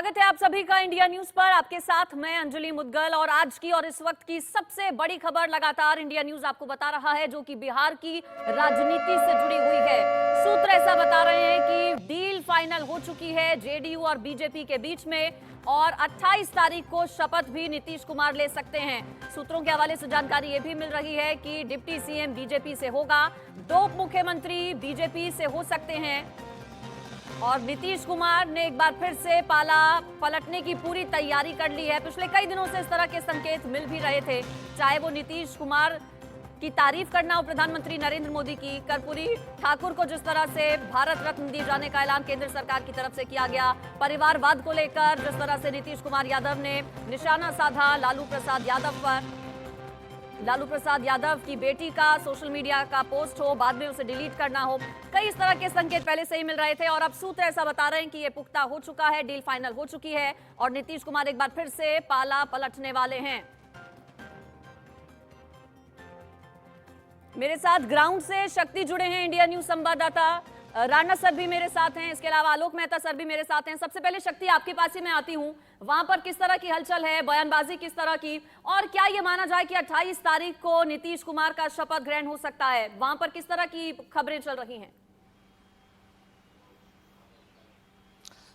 स्वागत है आप सभी का इंडिया न्यूज पर। आपके साथ मैं अंजलि मुदगल और आज की और इस वक्त की सबसे बड़ी खबर लगातार इंडिया न्यूज आपको बता रहा है, जो कि बिहार की राजनीति से जुड़ी हुई है। सूत्र ऐसा बता रहे हैं कि डील फाइनल हो चुकी है जेडीयू और बीजेपी के बीच में और 28 तारीख को शपथ भी नीतीश कुमार ले सकते हैं। सूत्रों के हवाले से जानकारी ये भी मिल रही है कि डिप्टी सीएम बीजेपी से होगा, 2 मुख्यमंत्री बीजेपी से हो सकते हैं और नीतीश कुमार ने एक बार फिर से पाला पलटने की पूरी तैयारी कर ली है। पिछले कई दिनों से इस तरह के संकेत मिल भी रहे थे, चाहे वो नीतीश कुमार की तारीफ करना हो प्रधानमंत्री नरेंद्र मोदी की, कर्पूरी ठाकुर को जिस तरह से भारत रत्न दिए जाने का ऐलान केंद्र सरकार की तरफ से किया गया, परिवारवाद को लेकर जिस तरह से नीतीश कुमार यादव ने निशाना साधा लालू प्रसाद यादव पर, लालू प्रसाद यादव की बेटी का सोशल मीडिया का पोस्ट हो, बाद में उसे डिलीट करना हो, कई इस तरह के संकेत पहले से ही मिल रहे थे और अब सूत्र ऐसा बता रहे हैं कि ये पुख्ता हो चुका है, डील फाइनल हो चुकी है और नीतीश कुमार एक बार फिर से पाला पलटने वाले हैं। मेरे साथ ग्राउंड से शक्ति जुड़े हैं इंडिया न्यूज संवाददाता राणा सर भी मेरे साथ हैं, इसके अलावा आलोक मेहता सर भी मेरे साथ हैं। सबसे पहले शक्ति, आपके पास ही मैं आती हूं, वहां पर किस तरह की हलचल है, बयानबाजी किस तरह की, और क्या ये माना जाए कि 28 तारीख को नीतीश कुमार का शपथ ग्रहण हो सकता है, वहां पर किस तरह की खबरें चल रही हैं?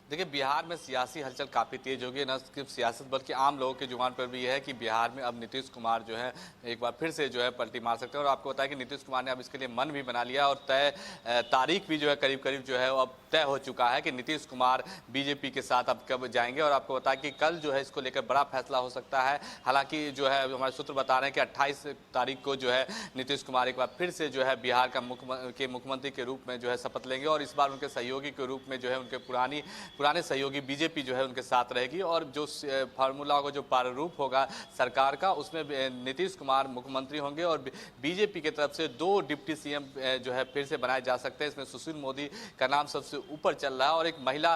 देखिए, बिहार में सियासी हलचल काफ़ी तेज होगी, न सिर्फ सियासत बल्कि आम लोगों के जुबान पर भी यह है कि बिहार में अब नीतीश कुमार जो है एक बार फिर से जो है पलटी मार सकते हैं। और आपको बताया कि नीतीश कुमार ने अब इसके लिए मन भी बना लिया और तय तारीख भी जो है करीब करीब जो है अब तय हो चुका है कि नीतीश कुमार बीजेपी के साथ अब कब जाएंगे। और आपको बताया कि कल जो है इसको लेकर बड़ा फैसला हो सकता है। हालांकि जो है हमारे सूत्र बता रहे हैं कि 28 तारीख को जो है नीतीश कुमार एक बार फिर से जो है बिहार का मुख्यमंत्री के रूप में जो है शपथ लेंगे और इस बार उनके सहयोगी के रूप में जो है उनके पुराने सहयोगी बीजेपी जो है उनके साथ रहेगी और जो फार्मूला होगा, जो प्रारूप होगा सरकार का, उसमें नीतीश कुमार मुख्यमंत्री होंगे और बीजेपी की तरफ से 2 डिप्टी सीएम जो है फिर से बनाए जा सकते हैं। इसमें सुशील मोदी का नाम सबसे ऊपर चल रहा है और एक महिला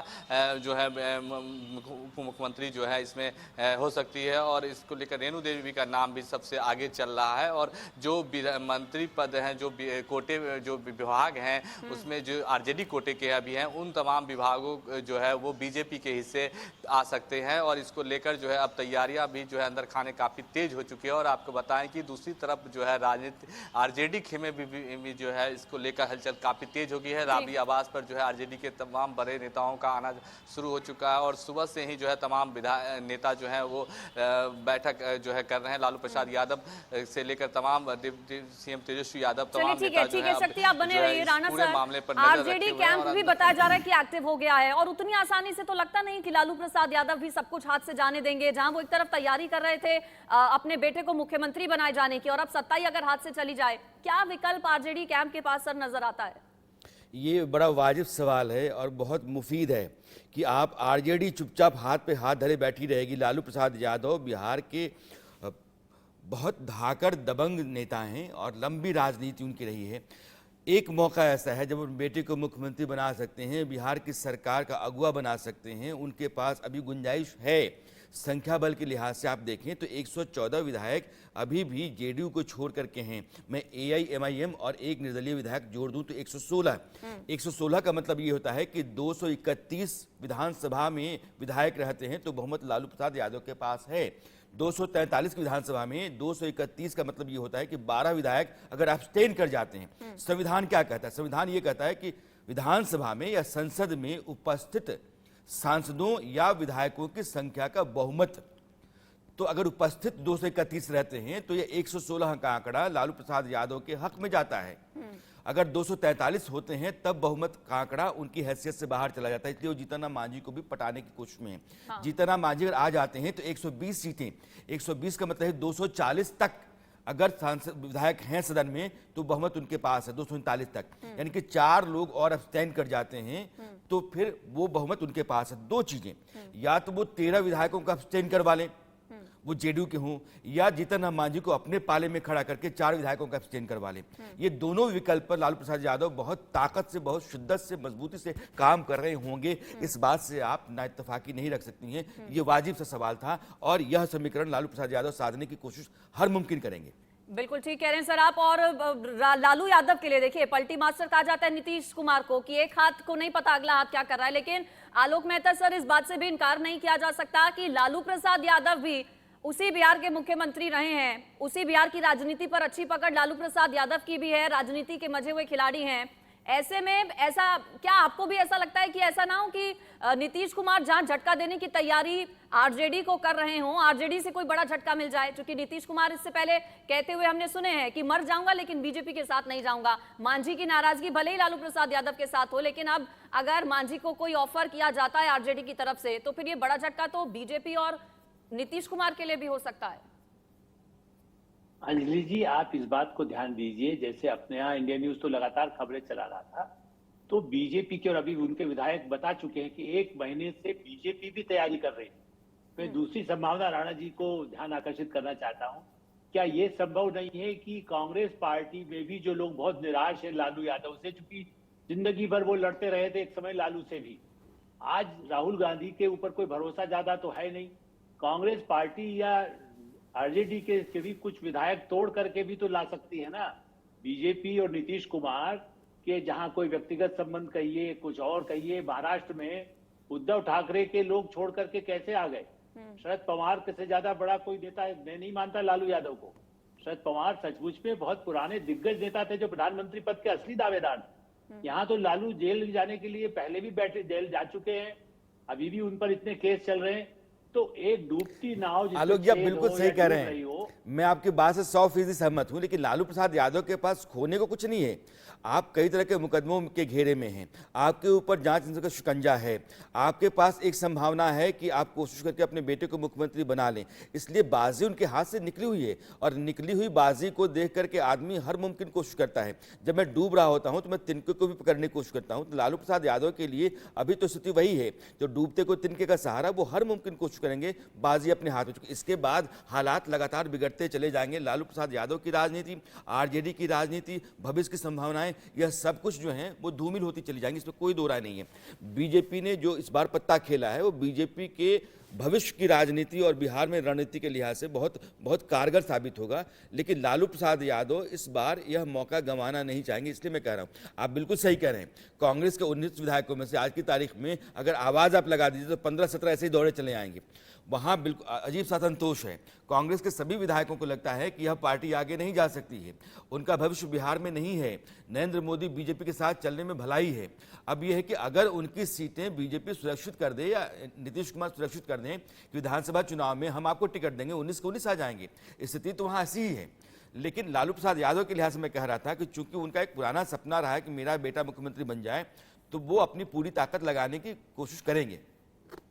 जो है उप मुख्यमंत्री जो है इसमें हो सकती है और इसको लेकर रेणु देवी का नाम भी सबसे आगे चल रहा है। और जो मंत्री पद हैं, जो कोटे जो विभाग हैं, उसमें जो आरजेडी कोटे के अभी हैं, उन तमाम विभागों जो है वो बीजेपी के हिस्से आ सकते हैं और इसको लेकर जो है अब तैयारियां भी जो है अंदर खाने काफ़ी तेज हो चुकी है। और आपको बताएं कि दूसरी तरफ जो है राजनीति आरजेडी खेमे भी जो है इसको लेकर हलचल काफ़ी तेज हो गई है। राबड़ी आवास पर जो है आरजेडी के तमाम बड़े नेताओं का आना शुरू हो चुका है और सुबह से ही जो है तमाम नेता जो है वो बैठक जो है कर रहे हैं। लालू प्रसाद यादव से लेकर तमाम डिप्टी सीएम तेजस्वी यादव, तमाम नेता जो है शक्ति आप बने रहिए। राणा सर, आरजेडी कैंप भी बताया जा रहा है कि एक्टिव हो गया है और उतनी आसानी से तो लगता नहीं कि लालू प्रसाद यादव भी सब कुछ हाथ से जाने देंगे। जहां वो एक तरफ तैयारी कर रहे थे अपने बेटे को मुख्यमंत्री बनाए जाने की और अब सत्ता ही अगर हाथ से चली जाए, क्या विकल्प आरजेडी कैंप के पास सर नजर आता है? ये बड़ा वाजिब सवाल है और बहुत मुफीद है कि आप आरजेडी चुपचाप हाथ पे हाथ धरे बैठी रहेगी। लालू प्रसाद यादव बिहार के बहुत धाकड़ दबंग नेता हैं और लंबी राजनीति उनकी रही है। एक मौका ऐसा है जब उन बेटे को मुख्यमंत्री बना सकते हैं, बिहार की सरकार का अगुवा बना सकते हैं। उनके पास अभी गुंजाइश है। संख्या बल के लिहाज से आप देखें तो 114 विधायक अभी भी जेडीयू को छोड़ करके हैं। मैं एआईएमआईएम और एक निर्दलीय विधायक जोड़ दूं तो 116। 116 का मतलब ये होता है कि 231 विधानसभा में विधायक रहते हैं तो बहुमत लालू प्रसाद यादव के पास है। 243 की विधानसभा में 231 का मतलब ये होता है कि 12 विधायक अगर अब्सटेन कर जाते हैं। संविधान क्या कहता है? संविधान ये कहता है कि विधानसभा में या संसद में उपस्थित सांसदों या विधायकों की संख्या का बहुमत, तो अगर उपस्थित 231 रहते हैं तो ये 116 का आंकड़ा लालू प्रसाद यादव के हक में जाता है। अगर 243 होते हैं तब बहुमत का आंकड़ा उनकी हैसियत से बाहर चला जाता है, इसलिए वो जीतन मांझी को भी पटाने की कोशिश में है। हाँ। जीतन मांझी अगर आ जाते हैं तो 120 सीटें, 120 का मतलब है 240 तक अगर सांसद विधायक हैं सदन में तो बहुमत उनके पास है 239 तक, यानी कि 4 लोग और अब्सटेन कर जाते हैं तो फिर वो बहुमत उनके पास है। 2 चीजें, या तो वो 13 विधायकों का अब्सटेन करवा लें, वो जेडीयू के हों, या जीतन राम मांझी को अपने पाले में खड़ा करके 4 विधायकों का अब्सटेन करवा लें। ये दोनों विकल्प पर लालू प्रसाद यादव बहुत ताकत से, बहुत शिद्दत से, मजबूती से काम कर रहे होंगे। इस बात से आप नाइत्तफाकी नहीं रख सकती हैं। ये वाजिब सा सवाल था और यह समीकरण लालू प्रसाद यादव साधने की कोशिश हर मुमकिन करेंगे। बिल्कुल ठीक कह रहे हैं सर आप। और लालू यादव के लिए देखिए, पलटी मास्टर कहा जाता है नीतीश कुमार को कि एक हाथ को नहीं पता अगला हाथ क्या कर रहा है, लेकिन आलोक मेहता सर, इस बात से भी इनकार नहीं किया जा सकता कि लालू प्रसाद यादव भी उसी बिहार के मुख्यमंत्री रहे हैं, उसी बिहार की राजनीति पर अच्छी पकड़ लालू प्रसाद यादव की भी है, राजनीति के मजे हुए खिलाड़ी हैं। ऐसे में ऐसा क्या आपको भी ऐसा लगता है कि ऐसा ना हो कि नीतीश कुमार जहां झटका देने की तैयारी आरजेडी को कर रहे हों, आरजेडी से कोई बड़ा झटका मिल जाए? क्योंकि नीतीश कुमार इससे पहले कहते हुए हमने सुने हैं कि मर जाऊंगा लेकिन बीजेपी के साथ नहीं जाऊंगा। मांझी की नाराजगी भले ही लालू प्रसाद यादव के साथ हो, लेकिन अब अगर मांझी को कोई ऑफर किया जाता है आरजेडी की तरफ से तो फिर ये बड़ा झटका तो बीजेपी और नीतीश कुमार के लिए भी हो सकता है। अंजलि जी, आप इस बात को ध्यान दीजिए, जैसे अपने यहाँ इंडिया न्यूज तो लगातार खबरें चला रहा था, तो बीजेपी के और अभी उनके विधायक बता चुके हैं कि 1 महीने से बीजेपी भी तैयारी कर रही है। मैं दूसरी संभावना राणा जी को ध्यान आकर्षित करना चाहता हूं, क्या ये संभव नहीं है कि कांग्रेस पार्टी में भी जो लोग बहुत निराश है लालू यादव से, चूंकि जिंदगी भर वो लड़ते रहे थे एक समय लालू से भी, आज राहुल गांधी के ऊपर कोई भरोसा ज्यादा तो है नहीं। कांग्रेस पार्टी या आरजेडी के भी कुछ विधायक तोड़ करके भी तो ला सकती है ना। बीजेपी और नीतीश कुमार के जहां कोई व्यक्तिगत संबंध कहिए, कुछ और कहिए, महाराष्ट्र में उद्धव ठाकरे के लोग छोड़ करके कैसे आ गए? शरद पवार से ज्यादा बड़ा कोई नेता मैं नहीं मानता लालू यादव को। शरद पवार सचमुच में बहुत पुराने दिग्गज नेता थे जो प्रधानमंत्री पद के असली दावेदार थे। यहाँ तो लालू जेल जाने के लिए पहले भी बैठे, जेल जा चुके हैं, अभी भी उन पर इतने केस चल रहे हैं। तो एक डूबती नाव, आलोक जी आप बिल्कुल सही कह रहे हैं, मैं आपकी बात से 100% सहमत हूं, लेकिन लालू प्रसाद यादव के पास खोने को कुछ नहीं है। आप कई तरह के मुकदमों के घेरे में हैं, आपके ऊपर जांच का शिकंजा है, आपके पास एक संभावना है कि आप कोशिश करके अपने बेटे को मुख्यमंत्री बना लें, इसलिए बाजी उनके हाथ से निकली हुई है। और निकली हुई बाजी को देख करके आदमी हर मुमकिन कोशिश करता है। जब मैं डूब रहा होता हूं तो मैं तिनके को भी पकड़ने की कोशिश करता हूं। तो लालू प्रसाद यादव के लिए अभी तो स्थिति वही है, जो डूबते को तिनके का सहारा, वो हर मुमकिन कोशिश करेंगे, बाजी अपने हाथ में। इसके बाद हालात लगातार बिगड़ते चले जाएंगे। लालू प्रसाद यादव की राजनीति, आरजेडी की राजनीति, भविष्य की संभावनाएं, यह सब कुछ जो है वो धूमिल होती चली जाएंगी, इसमें कोई दो राय नहीं है। बीजेपी ने जो इस बार पत्ता खेला है वो बीजेपी के भविष्य की राजनीति और बिहार में रणनीति के लिहाज से बहुत बहुत कारगर साबित होगा। लेकिन लालू प्रसाद यादव इस बार यह मौका गंवाना नहीं चाहेंगे, इसलिए मैं कह रहा हूं, आप बिल्कुल सही कह रहे हैं। कांग्रेस के 19 विधायकों में से आज की तारीख में अगर आवाज आप लगा दीजिए तो 15-17 ऐसे ही दौड़े चले आएंगे। वहां बिल्कुल अजीब सा संतोष है। कांग्रेस के सभी विधायकों को लगता है कि यह पार्टी आगे नहीं जा सकती है, उनका भविष्य बिहार में नहीं है, नरेंद्र मोदी बीजेपी के साथ चलने में भलाई है। अब यह है कि अगर उनकी सीटें बीजेपी सुरक्षित कर दे या नीतीश कुमार सुरक्षित कर दें कि विधानसभा चुनाव में हम आपको टिकट देंगे, 19 को 19 आ जाएंगे, स्थिति तो वहां ऐसी ही है। लेकिन लालू प्रसाद यादव के लिहाज से मैं कह रहा था कि चूंकि उनका एक पुराना सपना रहा है कि मेरा बेटा मुख्यमंत्री बन जाए, तो वो अपनी पूरी ताकत लगाने की कोशिश करेंगे।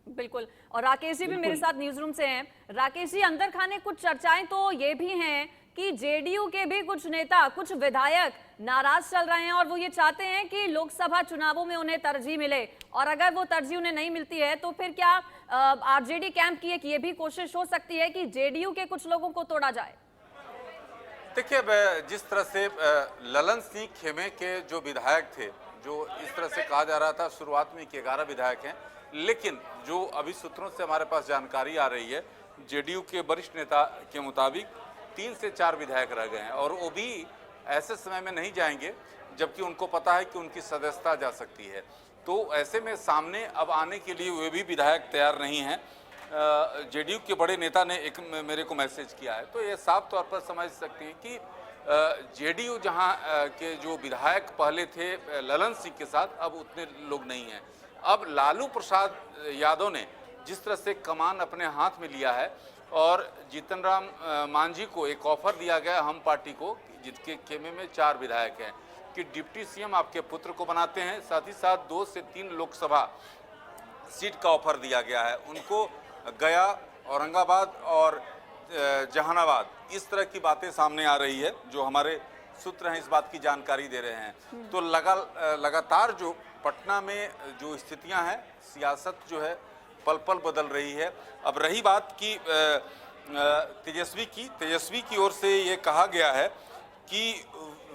बिल्कुल। और राकेश जी भी मेरे साथ न्यूज रूम से हैं। राकेश जी, अंदर खाने कुछ चर्चाएं तो ये भी हैं कि जेडीयू के भी कुछ नेता, कुछ विधायक नाराज चल रहे हैं और वो ये चाहते हैं कि लोकसभा चुनावों में उन्हें तरजीह मिले, और अगर वो तरजीह उन्हें नहीं मिलती है तो फिर क्या आरजेडी कैंप की एक ये भी कोशिश हो सकती है कि जेडीयू के कुछ लोगों को तोड़ा जाए? देखिए, जिस तरह से ललन सिंह खेमे के जो विधायक थे, जो इस तरह से कहा जा रहा था शुरुआत में कि 11 विधायक हैं, लेकिन जो अभी सूत्रों से हमारे पास जानकारी आ रही है, जेडीयू के वरिष्ठ नेता के मुताबिक 3 से 4 विधायक रह गए हैं, और वो भी ऐसे समय में नहीं जाएंगे जबकि उनको पता है कि उनकी सदस्यता जा सकती है। तो ऐसे में सामने अब आने के लिए वे भी विधायक तैयार नहीं हैं। जेडीयू के बड़े नेता ने एक मेरे को मैसेज किया है, तो ये साफ तौर पर समझ सकते हैं कि जेडीयू जहां के जो विधायक पहले थे ललन सिंह के साथ, अब उतने लोग नहीं हैं। अब लालू प्रसाद यादव ने जिस तरह से कमान अपने हाथ में लिया है और जीतन राम मांझी को एक ऑफर दिया गया हम पार्टी को, जिसके खेमे में 4 विधायक हैं, कि डिप्टी सीएम आपके पुत्र को बनाते हैं, साथ ही साथ 2 से 3 लोकसभा सीट का ऑफर दिया गया है उनको, गया, औरंगाबाद और जहानाबाद, इस तरह की बातें सामने आ रही है। जो हमारे सूत्र हैं इस बात की जानकारी दे रहे हैं। तो लगातार जो पटना में जो स्थितियां हैं, सियासत जो है पल पल बदल रही है। अब रही बात की तेजस्वी की ओर से ये कहा गया है कि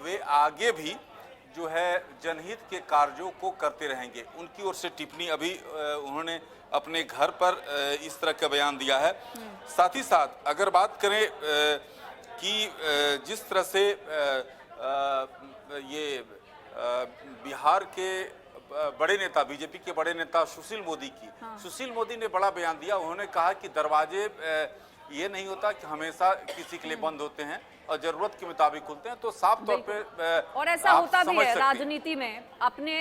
वे आगे भी जो है जनहित के कार्यों को करते रहेंगे। उनकी ओर से टिप्पणी अभी उन्होंने अपने घर पर इस तरह का बयान दिया है। साथ ही साथ अगर बात करें कि जिस तरह से ये बिहार के बड़े नेता, बीजेपी के बड़े नेता सुशील मोदी की। सुशील मोदी ने बड़ा बयान दिया। उन्होंने कहा कि दरवाजे ये नहीं होता कि हमेशा किसी के लिए बंद होते हैं और जरूरत के मुताबिक खुलते हैं। तो साफ तौर पे और ऐसा आप होता भी समझ है सकते हैं। राजनीति में, अपने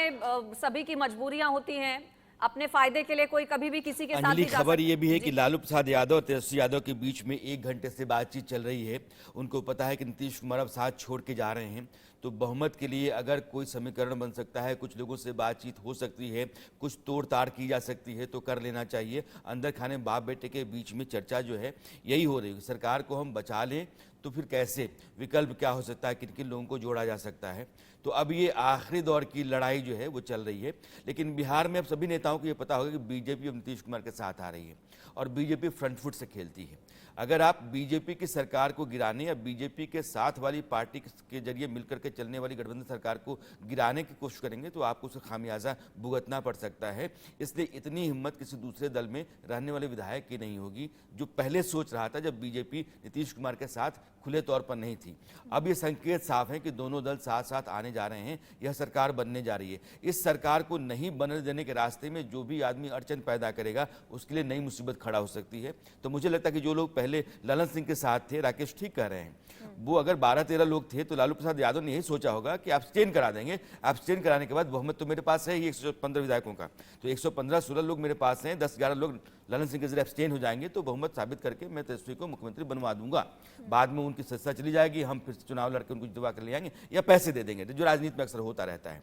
सभी की मजबूरियां होती हैं, अपने फायदे के लिए कोई कभी भी किसी के साथ अंजलि, भी जा खबर सकता ये भी है जी। कि लालू प्रसाद यादव और तेजस्वी यादव के बीच में 1 घंटे से बातचीत चल रही है। उनको पता है कि नीतीश कुमार अब साथ छोड़ के जा रहे हैं, तो बहुमत के लिए अगर कोई समीकरण बन सकता है, कुछ लोगों से बातचीत हो सकती है, कुछ तोड़ ताड़ की जा सकती है, तो कर लेना चाहिए। अंदर खाने बाप बेटे के बीच में चर्चा जो है यही हो रही है। सरकार को हम बचा लें तो फिर कैसे, विकल्प क्या हो सकता है, किन किन लोगों को जोड़ा जा सकता है। तो अब ये आखिरी दौर की लड़ाई जो है वो चल रही है। लेकिन बिहार में अब सभी नेताओं को ये पता होगा कि बीजेपी अब नीतीश कुमार के साथ आ रही है और बीजेपी फ्रंट फुट से खेलती है। अगर आप बीजेपी की सरकार को गिराने या बीजेपी के साथ वाली पार्टी के जरिए मिलकर के चलने वाली गठबंधन सरकार को गिराने की कोशिश करेंगे तो आपको उसका खामियाजा भुगतना पड़ सकता है। इसलिए इतनी हिम्मत किसी दूसरे दल में रहने वाले विधायक की नहीं होगी जो पहले सोच रहा था जब बीजेपी नीतीश कुमार के साथ खुले तौर पर नहीं थी। अब ये संकेत साफ है कि दोनों दल साथ साथ आने जा रहे हैं, यह सरकार बनने जा रही है। इस सरकार को नहीं बनने देने के रास्ते में जो भी आदमी अड़चन पैदा करेगा उसके लिए नई मुसीबत खड़ा हो सकती है। तो मुझे लगता है कि जो लोग पहले ललन सिंह के साथ थे, राकेश ठीक कह रहे हैं, वो अगर 12-13 लोग थे तो लालू प्रसाद यादव ने यही सोचा होगा कि एब्सटेन करा देंगे। एब्सटेन कराने के बाद बहुमत तो मेरे पास है ही 115 विधायकों का, तो 115-16 लोग मेरे पास हैं, 10-11 लोग ललन सिंह के जरिए एब्सटेन हो जाएंगे तो बहुमत साबित करके मैं तेजस्वी को मुख्यमंत्री बनवा दूंगा। बाद में उनकी सत्ता चली जाएगी, हम फिर से चुनाव लड़के उनको जितवा कर ले आएंगे या पैसे दे देंगे, जो राजनीति में अक्सर होता रहता है।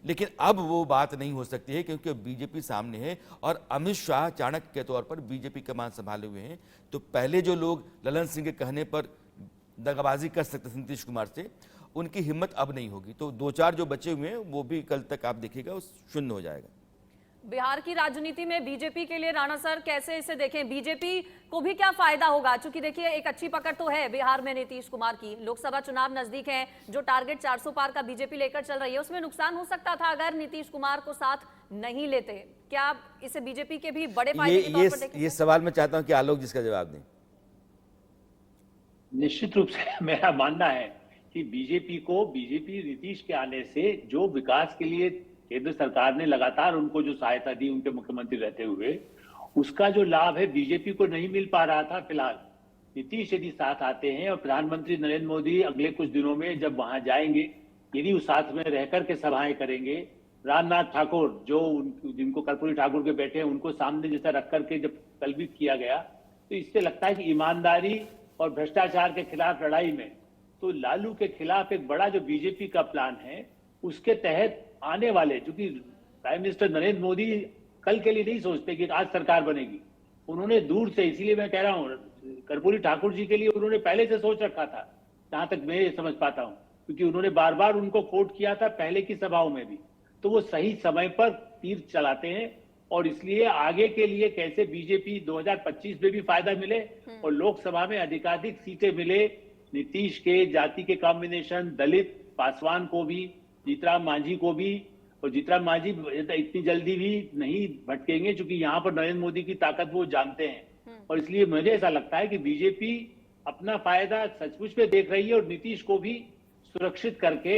लेकिन अब वो बात नहीं हो सकती है क्योंकि बीजेपी सामने है और अमित शाह चाणक्य के तौर पर बीजेपी कमान संभाले हुए हैं। तो पहले जो लोग ललन सिंह के कहने पर दगाबाजी कर सकते थे नीतीश कुमार से, उनकी हिम्मत अब नहीं होगी। तो 2-4 जो बचे हुए हैं वो भी कल तक आप देखिएगा शून्य हो जाएगा। बिहार की राजनीति में बीजेपी के लिए राणा सर कैसे इसे देखें, बीजेपी को भी क्या फायदा होगा? क्योंकि देखिए एक अच्छी पकड़ तो है बिहार में नीतीश कुमार की, लोकसभा चुनाव नजदीक है, जो टारगेट 400 पार का बीजेपी लेकर चल रही है उसमें नुकसान हो सकता था अगर नीतीश कुमार को साथ नहीं लेते। क्या इसे बीजेपी के भी बड़े फायदे के तौर पर देखें? ये सवाल मैं चाहता हूं कि आलोक जिसका जवाब दें। निश्चित रूप से मेरा मानना है कि बीजेपी नीतीश के आने से जो विकास के लिए केंद्र सरकार ने लगातार उनको जो सहायता दी उनके मुख्यमंत्री रहते हुए, उसका जो लाभ है बीजेपी को नहीं मिल पा रहा था। फिलहाल नीतीश यदि साथ आते हैं और प्रधानमंत्री नरेंद्र मोदी अगले कुछ दिनों में जब वहां जाएंगे, यदि उस साथ में रहकर के सभाएं करेंगे, रामनाथ ठाकुर जो जिनको कर्पूरी ठाकुर के बेटे हैं उनको सामने जैसा रख करके जब कल्पित किया गया, तो इससे लगता है कि ईमानदारी और भ्रष्टाचार के खिलाफ लड़ाई में तो लालू के खिलाफ एक बड़ा जो बीजेपी का प्लान है उसके तहत आने वाले, चूंकि प्राइम मिनिस्टर नरेंद्र मोदी कल के लिए नहीं सोचते कि आज सरकार बनेगी, उन्होंने दूर से, इसीलिए मैं कह रहा हूं कर्पूरी ठाकुर जी के लिए उन्होंने पहले से सोच रखा था, जहां तक मैं समझ पाता हूं, क्योंकि उन्होंने बार बार उनको कोट किया था पहले की सभाओं में भी। तो वो सही समय पर तीर चलाते हैं और इसलिए आगे के लिए कैसे बीजेपी 2025 में भी फायदा मिले और लोकसभा में अधिकाधिक सीटें मिले, नीतीश के जाति के कॉम्बिनेशन, दलित, पासवान को भी, जीतराम मांझी को भी, और जीतराम मांझी इतनी जल्दी भी नहीं भटकेंगे क्योंकि यहाँ पर नरेंद्र मोदी की ताकत वो जानते हैं। और इसलिए मुझे ऐसा लगता है कि बीजेपी अपना फायदा सचमुच में देख रही है और नीतीश को भी सुरक्षित करके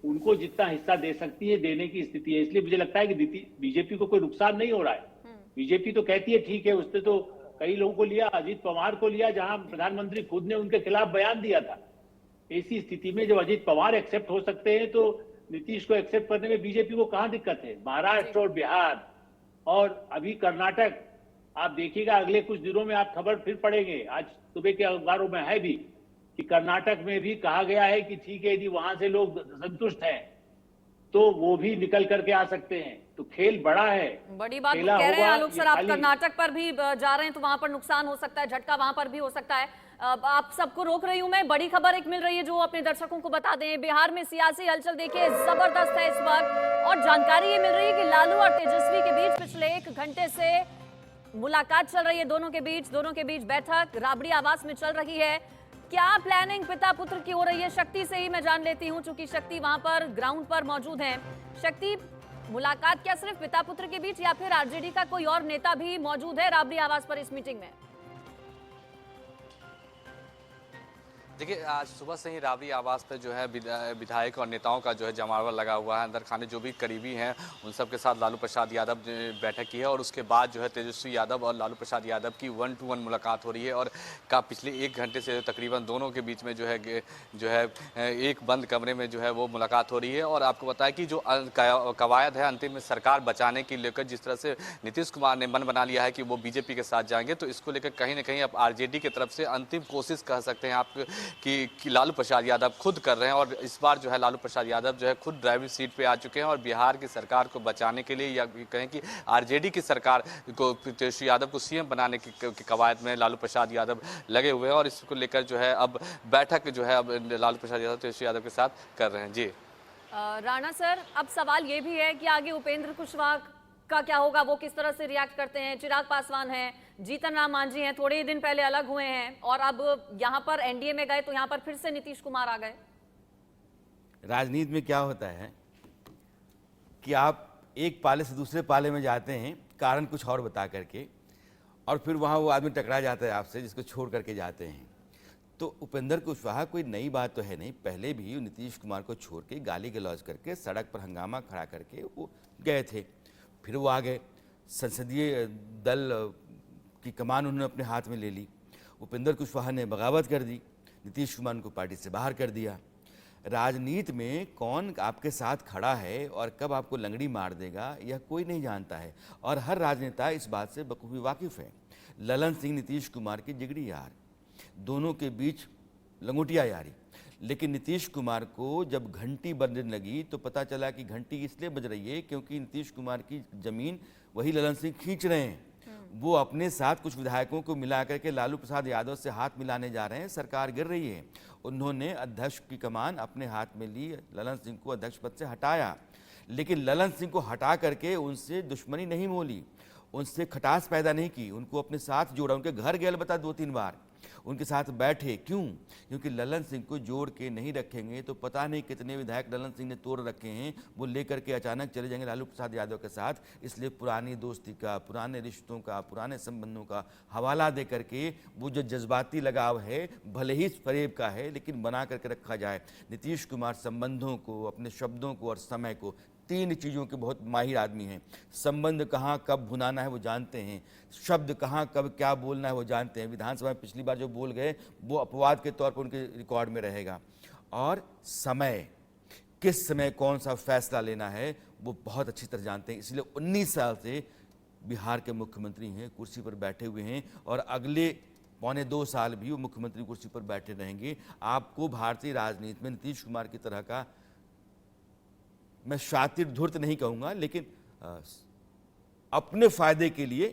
उनको जितना हिस्सा दे सकती है देने की स्थिति है। इसलिए मुझे लगता है कि बीजेपी को कोई नुकसान नहीं हो रहा है। बीजेपी तो कहती है ठीक है, उसने तो कई लोगों को लिया, अजीत पवार को लिया, जहां प्रधानमंत्री खुद ने उनके खिलाफ बयान दिया था। ऐसी स्थिति में जब अजीत पवार एक्सेप्ट हो सकते हैं तो नीतीश को एक्सेप्ट करने में बीजेपी को कहां दिक्कत है? महाराष्ट्र और बिहार और अभी कर्नाटक, आप देखिएगा अगले कुछ दिनों में आप खबर फिर पढ़ेंगे, आज सुबह के अखबारों में है भी कि कर्नाटक में भी कहा गया है कि ठीक है यदि वहां से लोग संतुष्ट हैं तो वो भी निकल करके आ सकते हैं। तो खेल बड़ा है, बड़ी बात खेला कह रहे हैं होगा, आलोक ये सर। आप खाली- कर्नाटक पर भी जा रहे हैं तो वहां पर नुकसान हो सकता है, झटका वहां पर भी हो सकता है। आप सबको रोक रही हूं मैं, बड़ी खबर एक मिल रही है जो अपने दर्शकों को बता दें। बिहार में सियासी हलचल देखिए जबरदस्त है इस वक्त, और जानकारी ये मिल रही है कि लालू और तेजस्वी के बीच पिछले 1 घंटे से मुलाकात चल रही है, दोनों के बीच बैठक राबड़ी आवास में चल रही है। क्या प्लानिंग पिता पुत्र की हो रही है? शक्ति से ही मैं जान लेती हूं, चूंकि शक्ति वहां पर ग्राउंड पर मौजूद है। शक्ति, मुलाकात क्या सिर्फ पिता पुत्र के बीच या फिर आरजेडी का कोई और नेता भी मौजूद है राबड़ी आवास पर इस मीटिंग में? देखिए, आज सुबह से ही राबड़ी आवास पर जो है विधायक और नेताओं का जो है जमावड़ा लगा हुआ है। अंदर खाने जो भी करीबी हैं उन सब के साथ लालू प्रसाद यादव ने बैठक की है और उसके बाद जो है तेजस्वी यादव और लालू प्रसाद यादव की 1-to-1 मुलाकात हो रही है और पिछले 1 घंटे से तकरीबन दोनों के बीच में जो है एक बंद कमरे में जो है वो मुलाकात हो रही है। और आपको बताया कि जो कवायद है अंतिम में सरकार बचाने की लेकर जिस तरह से नीतीश कुमार ने मन बना लिया है कि वो बीजेपी के साथ जाएंगे, तो इसको लेकर कहीं ना कहीं अब आरजेडी की तरफ से अंतिम कोशिश कह सकते हैं आप कि लालू प्रसाद यादव खुद कर रहे हैं। और इस बार जो है लालू प्रसाद यादव जो है खुद ड्राइविंग सीट पे आ चुके हैं और बिहार की सरकार को बचाने के लिए या कहें कि आरजेडी की सरकार को तेजस्वी यादव को सीएम बनाने की कवायद में लालू प्रसाद यादव लगे हुए हैं। और इसको लेकर जो है अब बैठक जो है अब लालू प्रसाद यादव तेजस्वी यादव के साथ कर रहे हैं। जी राणा सर, अब सवाल ये भी है कि आगे उपेंद्र कुशवाहा का क्या होगा, वो किस तरह से रिएक्ट करते हैं। चिराग पासवान हैं, जीतन राम मांझी हैं, थोड़े ही दिन पहले अलग हुए हैं और अब यहाँ पर एनडीए में गए तो यहाँ पर फिर से नीतीश कुमार आ गए। राजनीति में क्या होता है कि आप एक पाले से दूसरे पाले में जाते हैं कारण कुछ और बता करके, और फिर वहाँ वो आदमी टकरा जाता है आपसे जिसको छोड़ करके जाते हैं। तो उपेंद्र कुशवाहा कोई नई बात तो है नहीं, पहले भी नीतीश कुमार को छोड़ के गाली गलौज करके सड़क पर हंगामा खड़ा करके वो गए थे, फिर वो आ गए। संसदीय दल की कमान उन्होंने अपने हाथ में ले ली। उपेंद्र कुशवाहा ने बगावत कर दी, नीतीश कुमार को पार्टी से बाहर कर दिया। राजनीति में कौन आपके साथ खड़ा है और कब आपको लंगड़ी मार देगा यह कोई नहीं जानता है, और हर राजनेता इस बात से बखूबी वाकिफ है। ललन सिंह नीतीश कुमार की जिगरी यार, दोनों के बीच लंगोटिया यारी। लेकिन नीतीश कुमार को जब घंटी बजने लगी तो पता चला कि घंटी इसलिए बज रही है क्योंकि नीतीश कुमार की जमीन वही ललन सिंह खींच रहे हैं। वो अपने साथ कुछ विधायकों को मिला करके लालू प्रसाद यादव से हाथ मिलाने जा रहे हैं, सरकार गिर रही है। उन्होंने अध्यक्ष की कमान अपने हाथ में ली, ललन सिंह को अध्यक्ष पद से हटाया, लेकिन ललन सिंह को हटा करके उनसे दुश्मनी नहीं मोली, उनसे खटास पैदा नहीं की, उनको अपने साथ जोड़ा, उनके घर गए बता 2-3 बार उनके साथ बैठे। क्यों? क्योंकि ललन सिंह को जोड़ के नहीं रखेंगे तो पता नहीं कितने विधायक ललन सिंह ने तोड़ रखे हैं, वो लेकर के अचानक चले जाएंगे लालू प्रसाद यादव के साथ। इसलिए पुरानी दोस्ती का, पुराने रिश्तों का, पुराने संबंधों का हवाला दे करके वो जो जज्बाती लगाव है भले ही फरेब का है लेकिन बना करके रखा जाए। नीतीश कुमार संबंधों को, अपने शब्दों को और समय को, 3 चीज़ों के बहुत माहिर आदमी हैं। संबंध कहाँ कब भुनाना है वो जानते हैं, शब्द कहाँ कब क्या बोलना है वो जानते हैं। विधानसभा में पिछली बार जो बोल गए वो अपवाद के तौर पर उनके रिकॉर्ड में रहेगा। और समय, किस समय कौन सा फैसला लेना है वो बहुत अच्छी तरह जानते हैं। इसलिए 19 साल से बिहार के मुख्यमंत्री हैं, कुर्सी पर बैठे हुए हैं और अगले 1.25 साल भी वो मुख्यमंत्री कुर्सी पर बैठे रहेंगे। आपको भारतीय राजनीति में नीतीश कुमार की तरह का, मैं शातिर धूर्त नहीं कहूँगा, लेकिन अपने फायदे के लिए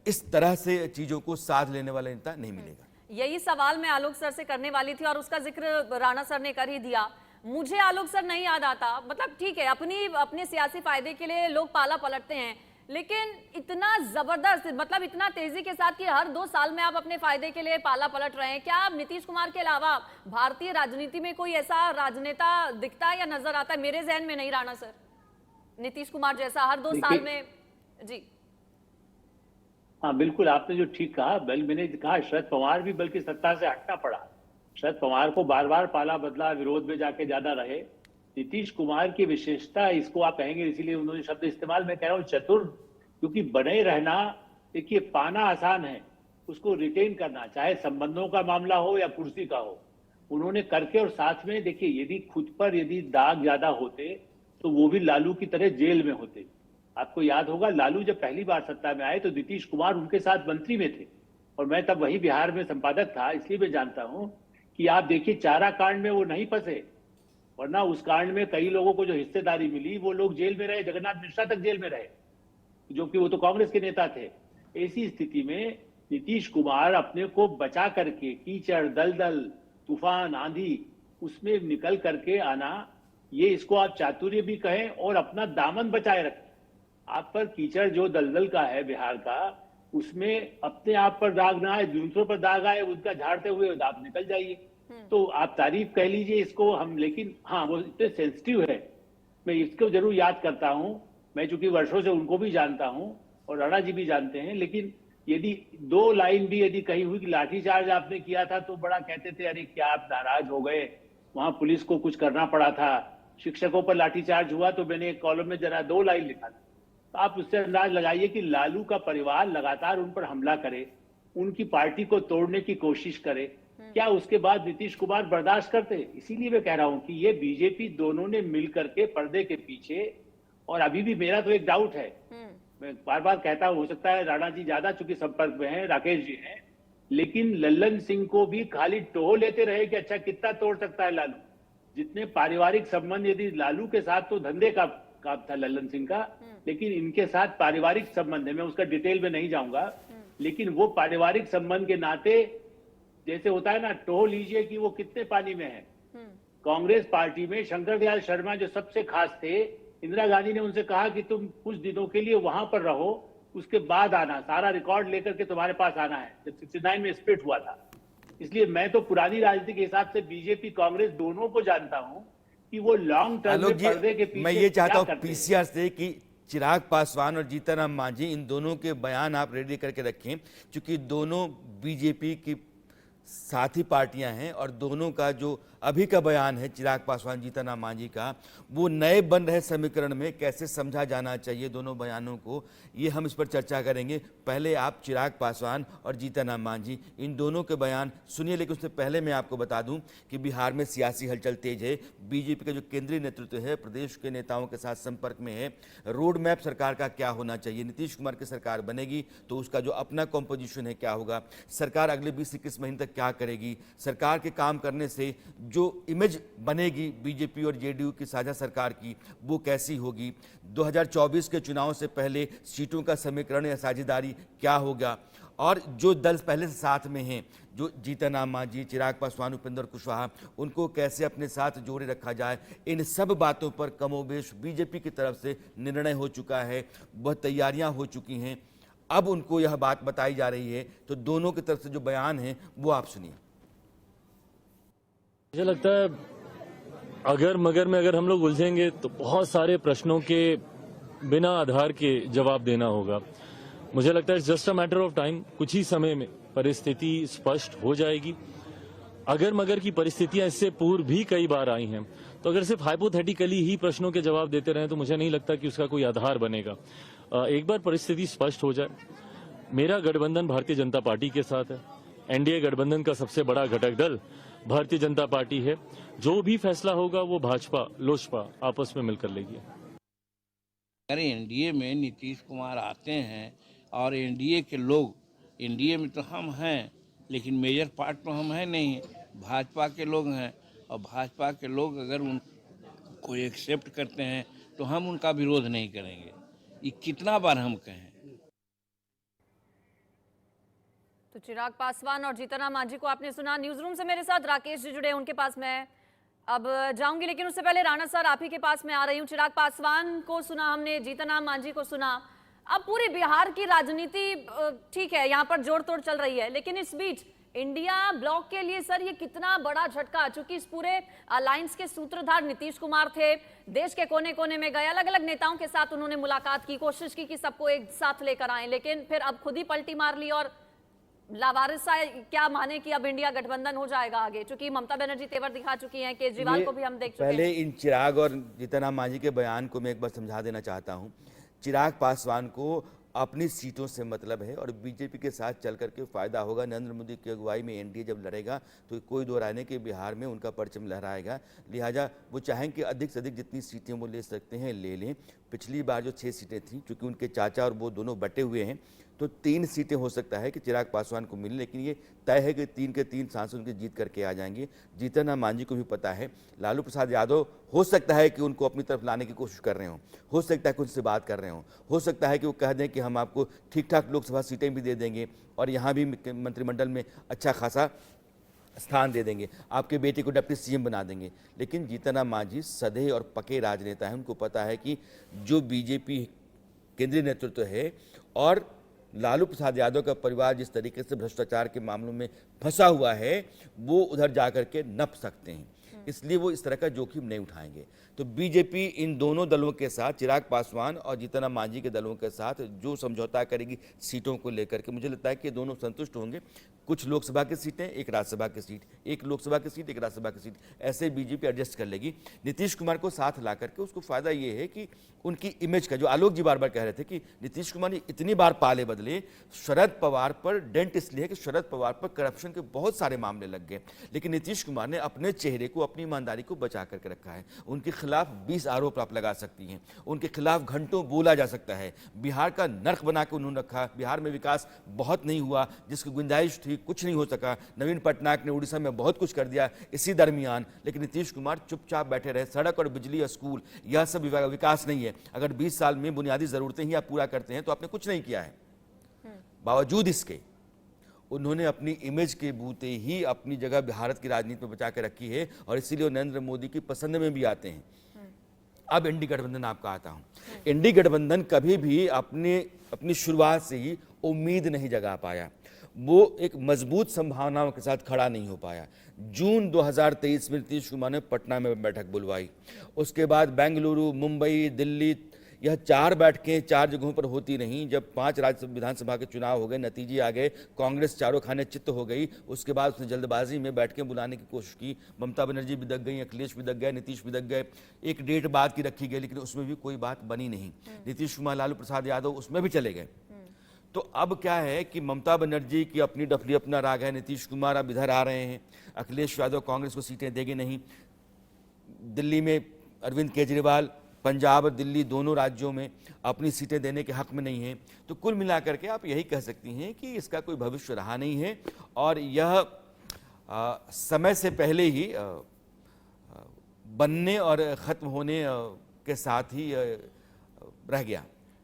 इस तरह से चीज़ों को साध लेने वाला नेता नहीं मिलेगा। यही सवाल मैं आलोक सर से करने वाली थी और उसका जिक्र राणा सर ने कर ही दिया। मुझे आलोक सर नहीं याद आता, मतलब ठीक है अपने सियासी फायदे के लिए लोग पाला पलटते हैं, लेकिन इतना जबरदस्त, मतलब इतना तेजी के साथ कि हर 2 साल में आप अपने फायदे के लिए पाला पलट रहे हैं। क्या आप नीतीश कुमार के अलावा भारतीय राजनीति में कोई ऐसा राजनेता दिखता है या नजर आता है? मेरे जहन में नहीं राणा सर, नीतीश कुमार जैसा हर 2 साल में। जी हाँ बिल्कुल, आपने जो ठीक कहा, मैंने कहा शरद पवार भी बल्कि सत्ता से हटना पड़ा। शरद पवार को बार बार पाला बदला, विरोध में जाके ज्यादा रहे। नीतीश कुमार की विशेषता, इसको आप कहेंगे, इसीलिए उन्होंने शब्द इस्तेमाल, मैं कह रहा हूँ चतुर, क्योंकि बने रहना, देखिए पाना आसान है, उसको रिटेन करना, चाहे संबंधों का मामला हो या कुर्सी का हो, उन्होंने करके। और साथ में देखिए, यदि खुद पर यदि दाग ज्यादा होते तो वो भी लालू की तरह जेल में होते। आपको याद होगा, लालू जब पहली बार सत्ता में आए तो नीतीश कुमार उनके साथ मंत्री में थे और मैं तब वही बिहार में संपादक था, इसलिए मैं जानता हूं कि आप देखिए चारा कांड में वो नहीं फंसे, वरना उस कांड में कई लोगों को जो हिस्सेदारी मिली वो लोग जेल में रहे, जगन्नाथ मिश्रा तक जेल में रहे, जो कि वो तो कांग्रेस के नेता थे। ऐसी स्थिति में नीतीश कुमार अपने को बचा करके कीचड़, दलदल, तूफान, आंधी, उसमें निकल करके आना, ये इसको आप चातुर्य भी कहें और अपना दामन बचाए रखें। आप पर कीचड़ जो दलदल का है बिहार का, उसमें अपने आप पर दाग ना आए, दूसरों पर दाग आए, उसका झाड़ते हुए आप निकल जाइए। तो आप तारीफ कह लीजिए इसको हम, लेकिन हाँ वो इतने सेंसिटिव है, मैं इसको जरूर याद करता हूं। मैं चूंकि वर्षों से उनको भी जानता हूं और राणा जी भी जानते हैं, लेकिन यदि 2 लाइन भी यदि कही हुई कि लाठीचार्ज आपने किया था तो बड़ा कहते थे अरे क्या आप नाराज हो गए, वहां पुलिस को कुछ करना पड़ा था, शिक्षकों पर लाठीचार्ज हुआ तो मैंने एक कॉलम में जरा 2 लाइन लिखा था। तो आप उससे अंदाज लगाइए कि लालू का परिवार लगातार उन पर हमला करे, उनकी पार्टी को तोड़ने की कोशिश करे, क्या उसके बाद नीतीश कुमार बर्दाश्त करते? इसीलिए मैं कह रहा हूं कि ये बीजेपी दोनों ने मिल करके पर्दे के पीछे, और अभी भी मेरा तो एक डाउट है, मैं बार बार कहता हूं, हो सकता है राणा जी ज्यादा चूंकि संपर्क में हैं, राकेश जी हैं, लेकिन लल्लन सिंह को भी खाली टोह लेते रहे कि अच्छा कितना तोड़ सकता है लालू। जितने पारिवारिक संबंध यदि लालू के साथ तो धंधे का काम था लल्लन सिंह का, लेकिन इनके साथ पारिवारिक संबंध है, मैं उसका डिटेल में नहीं जाऊंगा, लेकिन वो पारिवारिक संबंध के नाते जैसे होता है ना, टोह लीजिए कि वो कितने पानी में है। कांग्रेस पार्टी में शंकर दयाल शर्मा जो सबसे खास थे, इंदिरा गांधी ने उनसे कहा कि तुम कुछ दिनों के लिए वहां पर रहो, उसके बाद आना, सारा रिकॉर्ड लेकर के तुम्हारे पास आना है, जब 69 में स्प्लिट हुआ था। इसलिए मैं तो पुरानी राजनीति के हिसाब से बीजेपी कांग्रेस दोनों को जानता हूं कि वो लॉन्ग टर्म में पर्दे के पीछे मैं ये चाहता क्या हूँ करते हैं। पीसीआर से कि चिराग पासवान और जीतनराम मांझी इन दोनों के बयान आप रेडी करके रखें, क्योंकि दोनों बीजेपी की साथी पार्टियां हैं और दोनों का जो अभी का बयान है चिराग पासवान जीतनराम मांझी का, वो नए बन रहे समीकरण में कैसे समझा जाना चाहिए दोनों बयानों को, ये हम इस पर चर्चा करेंगे। पहले आप चिराग पासवान और जीतनराम मांझी इन दोनों के बयान सुनिए, लेकिन उससे पहले मैं आपको बता दूं कि बिहार में सियासी हलचल तेज है। बीजेपी का जो केंद्रीय नेतृत्व है प्रदेश के नेताओं के साथ संपर्क में है। रोड मैप सरकार का क्या होना चाहिए, नीतीश कुमार की सरकार बनेगी तो उसका जो अपना कॉम्पोजिशन है क्या होगा, सरकार अगले 20-21 महीने तक क्या करेगी, सरकार के काम करने से जो इमेज बनेगी बीजेपी और जेडीयू की साझा सरकार की वो कैसी होगी, 2024 के चुनाव से पहले सीटों का समीकरण या साझेदारी क्या होगा, और जो दल पहले से साथ में हैं, जो जीतनराम मांझी, चिराग पासवान, उपेंद्र कुशवाहा, उनको कैसे अपने साथ जोड़े रखा जाए। इन सब बातों पर कमोबेश बीजेपी की तरफ से निर्णय हो चुका है, वह तैयारियां हो चुकी हैं। अब उनको यह बात बताई जा रही है, तो दोनों की तरफ से जो बयान है वो आप सुनिए। मुझे लगता है अगर मगर में अगर हम लोग उलझेंगे तो बहुत सारे प्रश्नों के बिना आधार के जवाब देना होगा। मुझे लगता है just a matter of time, कुछ ही समय में परिस्थिति स्पष्ट हो जाएगी। अगर मगर की परिस्थितियां इससे पूर्व भी कई बार आई हैं, तो अगर सिर्फ हाइपोथेटिकली ही प्रश्नों के जवाब देते रहें तो मुझे नहीं लगता कि उसका कोई आधार बनेगा। एक बार परिस्थिति स्पष्ट हो जाए, मेरा गठबंधन भारतीय जनता पार्टी के साथ है, एनडीए गठबंधन का सबसे बड़ा घटक दल भारतीय जनता पार्टी है, जो भी फैसला होगा वो भाजपा लोजपा आपस में मिलकर लेगी। अगर एनडीए में नीतीश कुमार आते हैं और एनडीए के लोग, एनडीए में तो हम हैं लेकिन मेजर पार्ट तो हम हैं नहीं, भाजपा के लोग हैं, और भाजपा के लोग अगर उनको एक्सेप्ट करते हैं तो हम उनका विरोध नहीं करेंगे। ये कितना बार हम कहें। तो चिराग पासवान और जीतनराम मांझी को आपने सुना। न्यूज रूम से मेरे साथ राकेश जी जुड़े, उनके पास मैं अब जाऊंगी, लेकिन उससे पहले राणा सर आप ही के पास में आ रही हूँ। चिराग पासवान को सुना हमने, जीतनराम मांझी को सुना। अब पूरी बिहार की राजनीति ठीक है, यहाँ पर जोड़ तोड़ चल रही है, लेकिन इस बीच इंडिया ब्लॉक के लिए सर ये कितना बड़ा झटका, चूंकि इस पूरे अलायंस के सूत्रधार नीतीश कुमार थे, देश के कोने कोने में गए, अलग अलग नेताओं के साथ उन्होंने मुलाकात की, कोशिश की कि सबको एक साथ लेकर आए, लेकिन फिर अब खुद ही पलटी मार ली और लावारिसा क्या माने कि अब इंडिया गठबंधन हो जाएगा आगे, क्योंकि ममता बनर्जी तेवर दिखा चुकी हैं, केजरीवाल को भी हम देख चुके हैं। पहले इन चिराग और जीतनराम मांझी के बयान को मैं एक बार समझा देना चाहता हूं। चिराग पासवान को अपनी सीटों से मतलब है और बीजेपी के साथ चल करके फायदा होगा। नरेंद्र मोदी की अगुवाई में एनडीए जब लड़ेगा तो कोई दो राय नहीं कि बिहार में उनका परचम लहराएगा, लिहाजा वो चाहें कि अधिक से अधिक जितनी सीटें वो ले सकते हैं ले लें। पिछली बार जो 6 सीटें थीं, क्योंकि उनके चाचा और वो दोनों बटे हुए हैं, तो 3 सीटें हो सकता है कि चिराग पासवान को मिले, लेकिन ये तय है कि 3 के 3 सांसद उनके जीत करके आ जाएंगे। जीतनराम मांझी को भी पता है लालू प्रसाद यादव हो सकता है कि उनको अपनी तरफ लाने की कोशिश कर रहे हों, हो सकता है कि उनसे बात कर रहे हों, हो सकता है कि वो कह दें कि हम आपको ठीक ठाक लोकसभा सीटें भी दे देंगे और यहाँ भी मंत्रिमंडल में अच्छा खासा स्थान दे देंगे, आपके बेटे को डिप्टी सीएम बना देंगे। लेकिन जीतनराम मांझी सधे और पके राजनेता हैं, उनको पता है कि जो बीजेपी केंद्रीय नेतृत्व है और लालू प्रसाद यादव का परिवार जिस तरीके से भ्रष्टाचार के मामलों में फंसा हुआ है, वो उधर जाकर के नप सकते हैं। इसलिए वो इस तरह का जोखिम नहीं उठाएंगे। तो बीजेपी इन दोनों दलों के साथ, चिराग पासवान और जीतन राम मांझी के दलों के साथ जो समझौता करेगी सीटों को लेकर के, मुझे लगता है कि दोनों संतुष्ट होंगे। कुछ लोकसभा की सीटें, एक राज्यसभा की सीट, एक लोकसभा की सीट, एक राज्यसभा की सीट, ऐसे बीजेपी एडजस्ट कर लेगी। नीतीश कुमार को साथ ला करके उसको फायदा ये है कि उनकी इमेज का, जो आलोक जी बार बार कह रहे थे कि नीतीश कुमार ने इतनी बार पाले बदले, शरद पवार पर डेंट इसलिए है कि शरद पवार पर करप्शन के बहुत सारे मामले लग गए, लेकिन नीतीश कुमार ने अपने चेहरे को, अपनी ईमानदारी को बचा करके रखा है। उनके खिलाफ 20 आरोप आप लगा सकती हैं, उनके खिलाफ घंटों बोला जा सकता है। बिहार का नर्क बना के उन्होंने रखा, बिहार में विकास बहुत नहीं हुआ, जिसकी गुंजाइश थी कुछ नहीं हो सका। नवीन पटनायक ने उड़ीसा में बहुत कुछ कर दिया इसी दरमियान, लेकिन नीतीश कुमार चुपचाप बैठे रहे। सड़क और बिजली और स्कूल, यह सब विकास नहीं है। अगर 20 साल में बुनियादी जरूरतें ही आप पूरा करते हैं तो आपने कुछ नहीं किया है। बावजूद इसके उन्होंने अपनी इमेज के बूते ही अपनी जगह भारत की राजनीति में बचा के रखी है, और इसीलिए नरेंद्र मोदी की पसंद में भी आते हैं। अब इंडी गठबंधन आपका आता हूं। इंडी गठबंधन कभी भी अपनी शुरुआत से ही उम्मीद नहीं जगा पाया, वो एक मजबूत संभावनाओं के साथ खड़ा नहीं हो पाया। जून 2023 में नीतीश कुमार ने पटना में बैठक बुलवाई, उसके बाद बेंगलुरु, मुंबई, दिल्ली, यह 4 बैठकें 4 जगहों पर होती रहीं। जब 5 राज्य विधानसभा के चुनाव हो गए, नतीजे आ गए, कांग्रेस चारों खाने चित्त हो गई, उसके बाद उसने जल्दबाजी में बैठकें बुलाने की कोशिश की। ममता बनर्जी भी दक गई, अखिलेश भी दक गए, नीतीश भी दक गए। एक डेट बाद की रखी गई, लेकिन उसमें भी कोई बात बनी नहीं। नीतीश कुमार, लालू प्रसाद यादव उसमें भी चले गए। तो अब क्या है कि ममता बनर्जी की अपनी डफली, अपना राग है। नीतीश कुमार अब इधर आ रहे हैं, अखिलेश यादव कांग्रेस को सीटें देंगे नहीं। दिल्ली में अरविंद केजरीवाल पंजाब और दिल्ली दोनों राज्यों में अपनी सीटें देने के हक में नहीं हैं। तो कुल मिलाकर के आप यही कह सकती हैं कि इसका कोई भविष्य रहा नहीं है, और यह समय से पहले ही बनने और ख़त्म होने के साथ ही रह गया।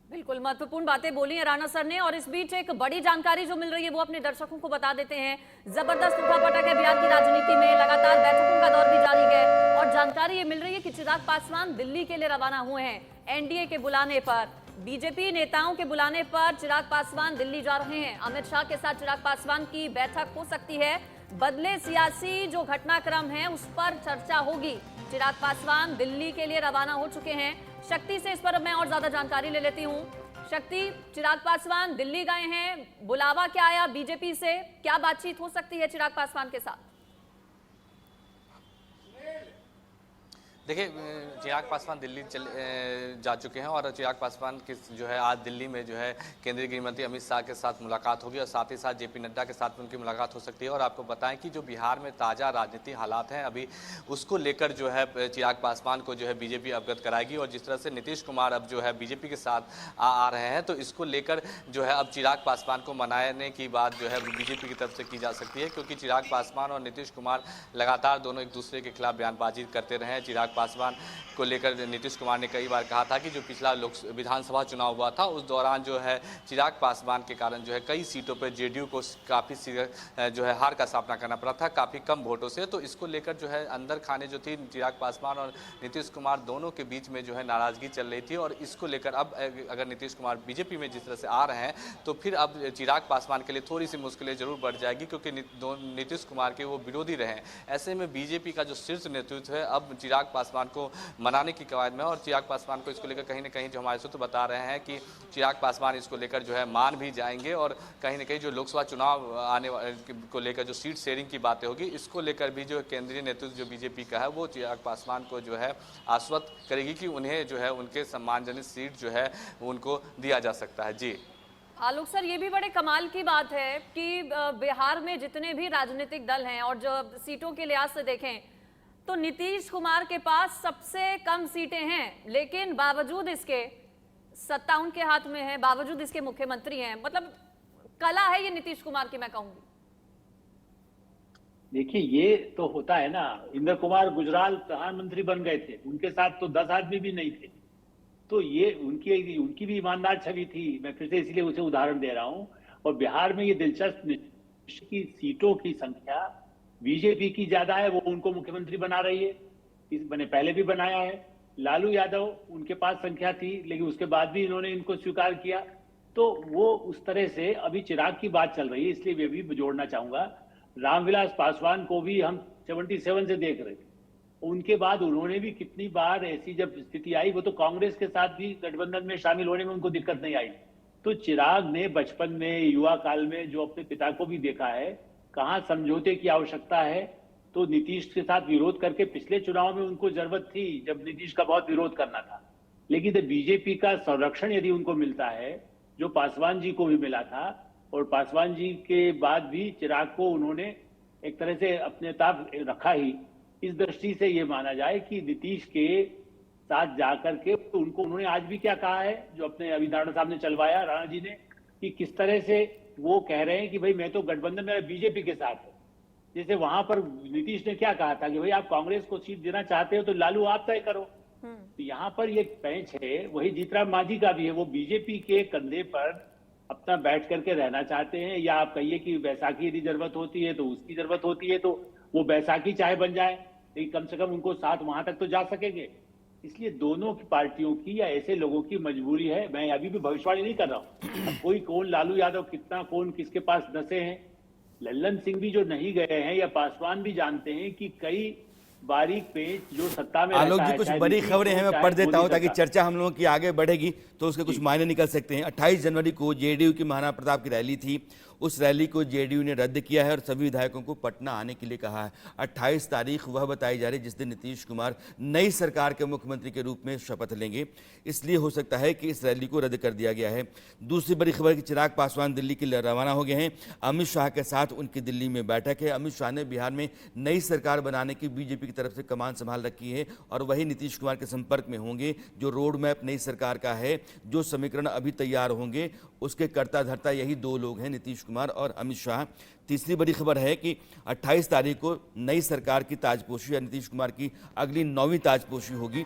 बिल्कुल महत्वपूर्ण बातें बोली है राणा सर ने, और इस बीच एक बड़ी जानकारी जो मिल रही है वो अपने दर्शकों को बता देते हैं। जबरदस्त उठापटक है बिहार की राजनीति में, लगातार बैठकों का दौर भी जारी है, और जानकारी ये मिल रही है कि चिराग पासवान दिल्ली के लिए रवाना हुए हैं। एनडीए के बुलाने पर, बीजेपी नेताओं के बुलाने पर चिराग पासवान दिल्ली जा रहे हैं। अमित शाह के साथ चिराग पासवान की बैठक हो सकती है। बदले सियासी जो घटनाक्रम है उस पर चर्चा होगी। चिराग पासवान दिल्ली के लिए रवाना हो चुके हैं। शक्ति से इस पर मैं और ज्यादा जानकारी ले लेती हूँ। शक्ति, चिराग पासवान दिल्ली गए हैं, बुलावा क्या आया बीजेपी से, क्या बातचीत हो सकती है चिराग पासवान के साथ? देखिए, चिराग पासवान दिल्ली जा चुके हैं, और चिराग पासवान की जो है आज दिल्ली में जो है केंद्रीय गृह मंत्री अमित शाह के साथ मुलाकात होगी, और साथ ही साथ जेपी नड्डा के साथ भी उनकी मुलाकात हो सकती है। और आपको बताएं कि जो बिहार में ताज़ा राजनीतिक हालात हैं अभी, उसको लेकर जो है चिराग पासवान को जो है बीजेपी अवगत कराएगी। और जिस तरह से नीतीश कुमार अब जो है बीजेपी के साथ आ रहे हैं, तो इसको लेकर जो है अब चिराग पासवान को मनाने की बात जो है बीजेपी की तरफ से की जा सकती है, क्योंकि चिराग पासवान और नीतीश कुमार लगातार दोनों एक दूसरे के खिलाफ बयानबाजी करते रहे हैं। चिराग पासवान को लेकर नीतीश कुमार ने कई बार कहा था कि जो पिछला विधानसभा चुनाव हुआ था उस दौरान जो है चिराग पासवान के कारण जो है कई सीटों पर जेडीयू को काफ़ी जो है हार का सामना करना पड़ा था, काफ़ी कम वोटों से। तो इसको लेकर जो है अंदर खाने जो थी चिराग पासवान और नीतीश कुमार दोनों के बीच में जो है नाराजगी चल रही थी। और इसको लेकर अब अगर नीतीश कुमार बीजेपी में जिस तरह से आ रहे हैं, तो फिर अब चिराग पासवान के लिए थोड़ी सी मुश्किलें जरूर बढ़ जाएगी, क्योंकि नीतीश कुमार के वो विरोधी रहे। ऐसे में बीजेपी का जो शीर्ष नेतृत्व है अब चिराग पासवान को मनाने की कवायद में, और चिराग पासवान को इसको लेकर कहीं ना कहीं जो हमारे सूत्र बता रहे हैं कि चिराग पासवान इसको लेकर जो है मान भी जाएंगे, और कहीं ना कहीं जो लोकसभा चुनाव आने को लेकर जो सीट शेयरिंग की बातें होगी, इसको लेकर भी जो केंद्रीय नेतृत्व जो बीजेपी का है वो चिराग पासवान को जो है आश्वस्त करेगी कि उन्हें जो है उनके सम्मानजनक सीट जो है उनको दिया जा सकता है। जी आलोक सर, ये भी बड़े कमाल की बात है कि बिहार में जितने भी राजनीतिक दल हैं और जो सीटों के लिहाज से देखें तो नीतीश कुमार के पास सबसे कम सीटें हैं, लेकिन बावजूद इसके सत्ता उनके हाथ में है, बावजूद इसके मुख्यमंत्री हैं। मतलब कला है ये नीतीश कुमार की, मैं कहूंगी। देखिए, ये तो होता है ना, इंद्र कुमार गुजराल प्रधानमंत्री बन गए थे, उनके साथ तो 10 आदमी भी नहीं थे। तो ये उनकी भी ईमानदार छवि थी। मैं फिर से इसलिए उसे उदाहरण दे रहा हूं। और बिहार में ये दिलचस्प की सीटों की संख्या बीजेपी की ज्यादा है, वो उनको मुख्यमंत्री बना रही है। मैंने पहले भी बनाया है। लालू यादव, उनके पास संख्या थी, लेकिन उसके बाद भी इन्होंने इनको स्वीकार किया। तो वो उस तरह से अभी चिराग की बात चल रही है, इसलिए मैं भी जोड़ना चाहूंगा। रामविलास पासवान को भी हम 77 से देख रहे थे, उनके बाद उन्होंने भी कितनी बार ऐसी जब स्थिति आई, वो तो कांग्रेस के साथ भी गठबंधन में शामिल होने में उनको दिक्कत नहीं आई। तो चिराग ने बचपन में, युवा काल में जो अपने पिता को भी देखा है, कहाँ समझौते की आवश्यकता है, तो नीतीश के साथ विरोध करके पिछले चुनाव में उनको जरूरत थी जब नीतीश का बहुत विरोध करना था। लेकिन बीजेपी का संरक्षण यदि उनको मिलता है, जो पासवान जी को भी मिला था, और पासवान जी के बाद भी चिराग को उन्होंने एक तरह से अपने ताब रखा ही, इस दृष्टि से ये माना जाए कि नीतीश के साथ जाकर के उनको, उन्होंने आज भी क्या कहा है, जो अपने अभी राणा साहब ने चलवाया, राणा जी ने, कि किस तरह से वो कह रहे हैं कि भाई मैं तो गठबंधन में बीजेपी के साथ है। जैसे वहां पर नीतीश ने क्या कहा था कि भाई आप कांग्रेस को सीट देना चाहते हो तो लालू आप तय करो। तो यहाँ पर ये पैंच है, वही जीतराम मांझी का भी है, वो बीजेपी के कंधे पर अपना बैठ करके रहना चाहते हैं, या आप कहिए कि बैसाखी यदि जरूरत होती है तो उसकी जरूरत होती है तो वो बैसाखी चाहे बन जाए, लेकिन कम से कम उनको साथ वहां तक तो जा सकेंगे। इसलिए दोनों की पार्टियों की या ऐसे लोगों की मजबूरी है। मैं अभी भी भविष्यवाणी नहीं कर रहा हूँ, अब कोई कौन लालू यादव कितना, कौन किसके पास नशे हैं, लल्लन सिंह भी जो नहीं गए हैं, या पासवान भी जानते हैं कि कई बारीक पेंच जो सत्ता में आलोक रहता जी, है, कुछ चाहे बड़ी नीतीश खबरें हो, हैं, मैं चाहे पढ़ देता हूं मोदी ताकि सरकार। चर्चा हम लोगों की आगे बढ़ेगी तो उसके कुछ मायने निकल सकते हैं। 28 जनवरी को जेडीयू की महाराणा प्रताप की रैली थी, उस रैली को जेडीयू ने रद्द किया है और सभी विधायकों को पटना आने के लिए कहा है। 28 तारीख वह बताई जा रही है जिस दिन नीतीश कुमार नई सरकार के मुख्यमंत्री के रूप में शपथ लेंगे, इसलिए हो सकता है कि इस रैली को रद्द कर दिया गया है। दूसरी बड़ी खबर कि चिराग पासवान दिल्ली के लिए रवाना हो गए हैं। अमित शाह के साथ उनकी दिल्ली में बैठक है। अमित शाह ने बिहार में नई सरकार बनाने की बीजेपी की तरफ से कमान संभाल रखी है और वही नीतीश कुमार के संपर्क में होंगे। जो रोड मैप नई सरकार का है, जो समीकरण अभी तैयार होंगे, उसके कर्ता धर्ता यही दो लोग हैं, नीतीश कुमार और अमित शाह। तीसरी बड़ी खबर है कि 28 तारीख को नई सरकार की ताजपोशी या नीतीश कुमार की अगली 9वीं ताजपोशी होगी।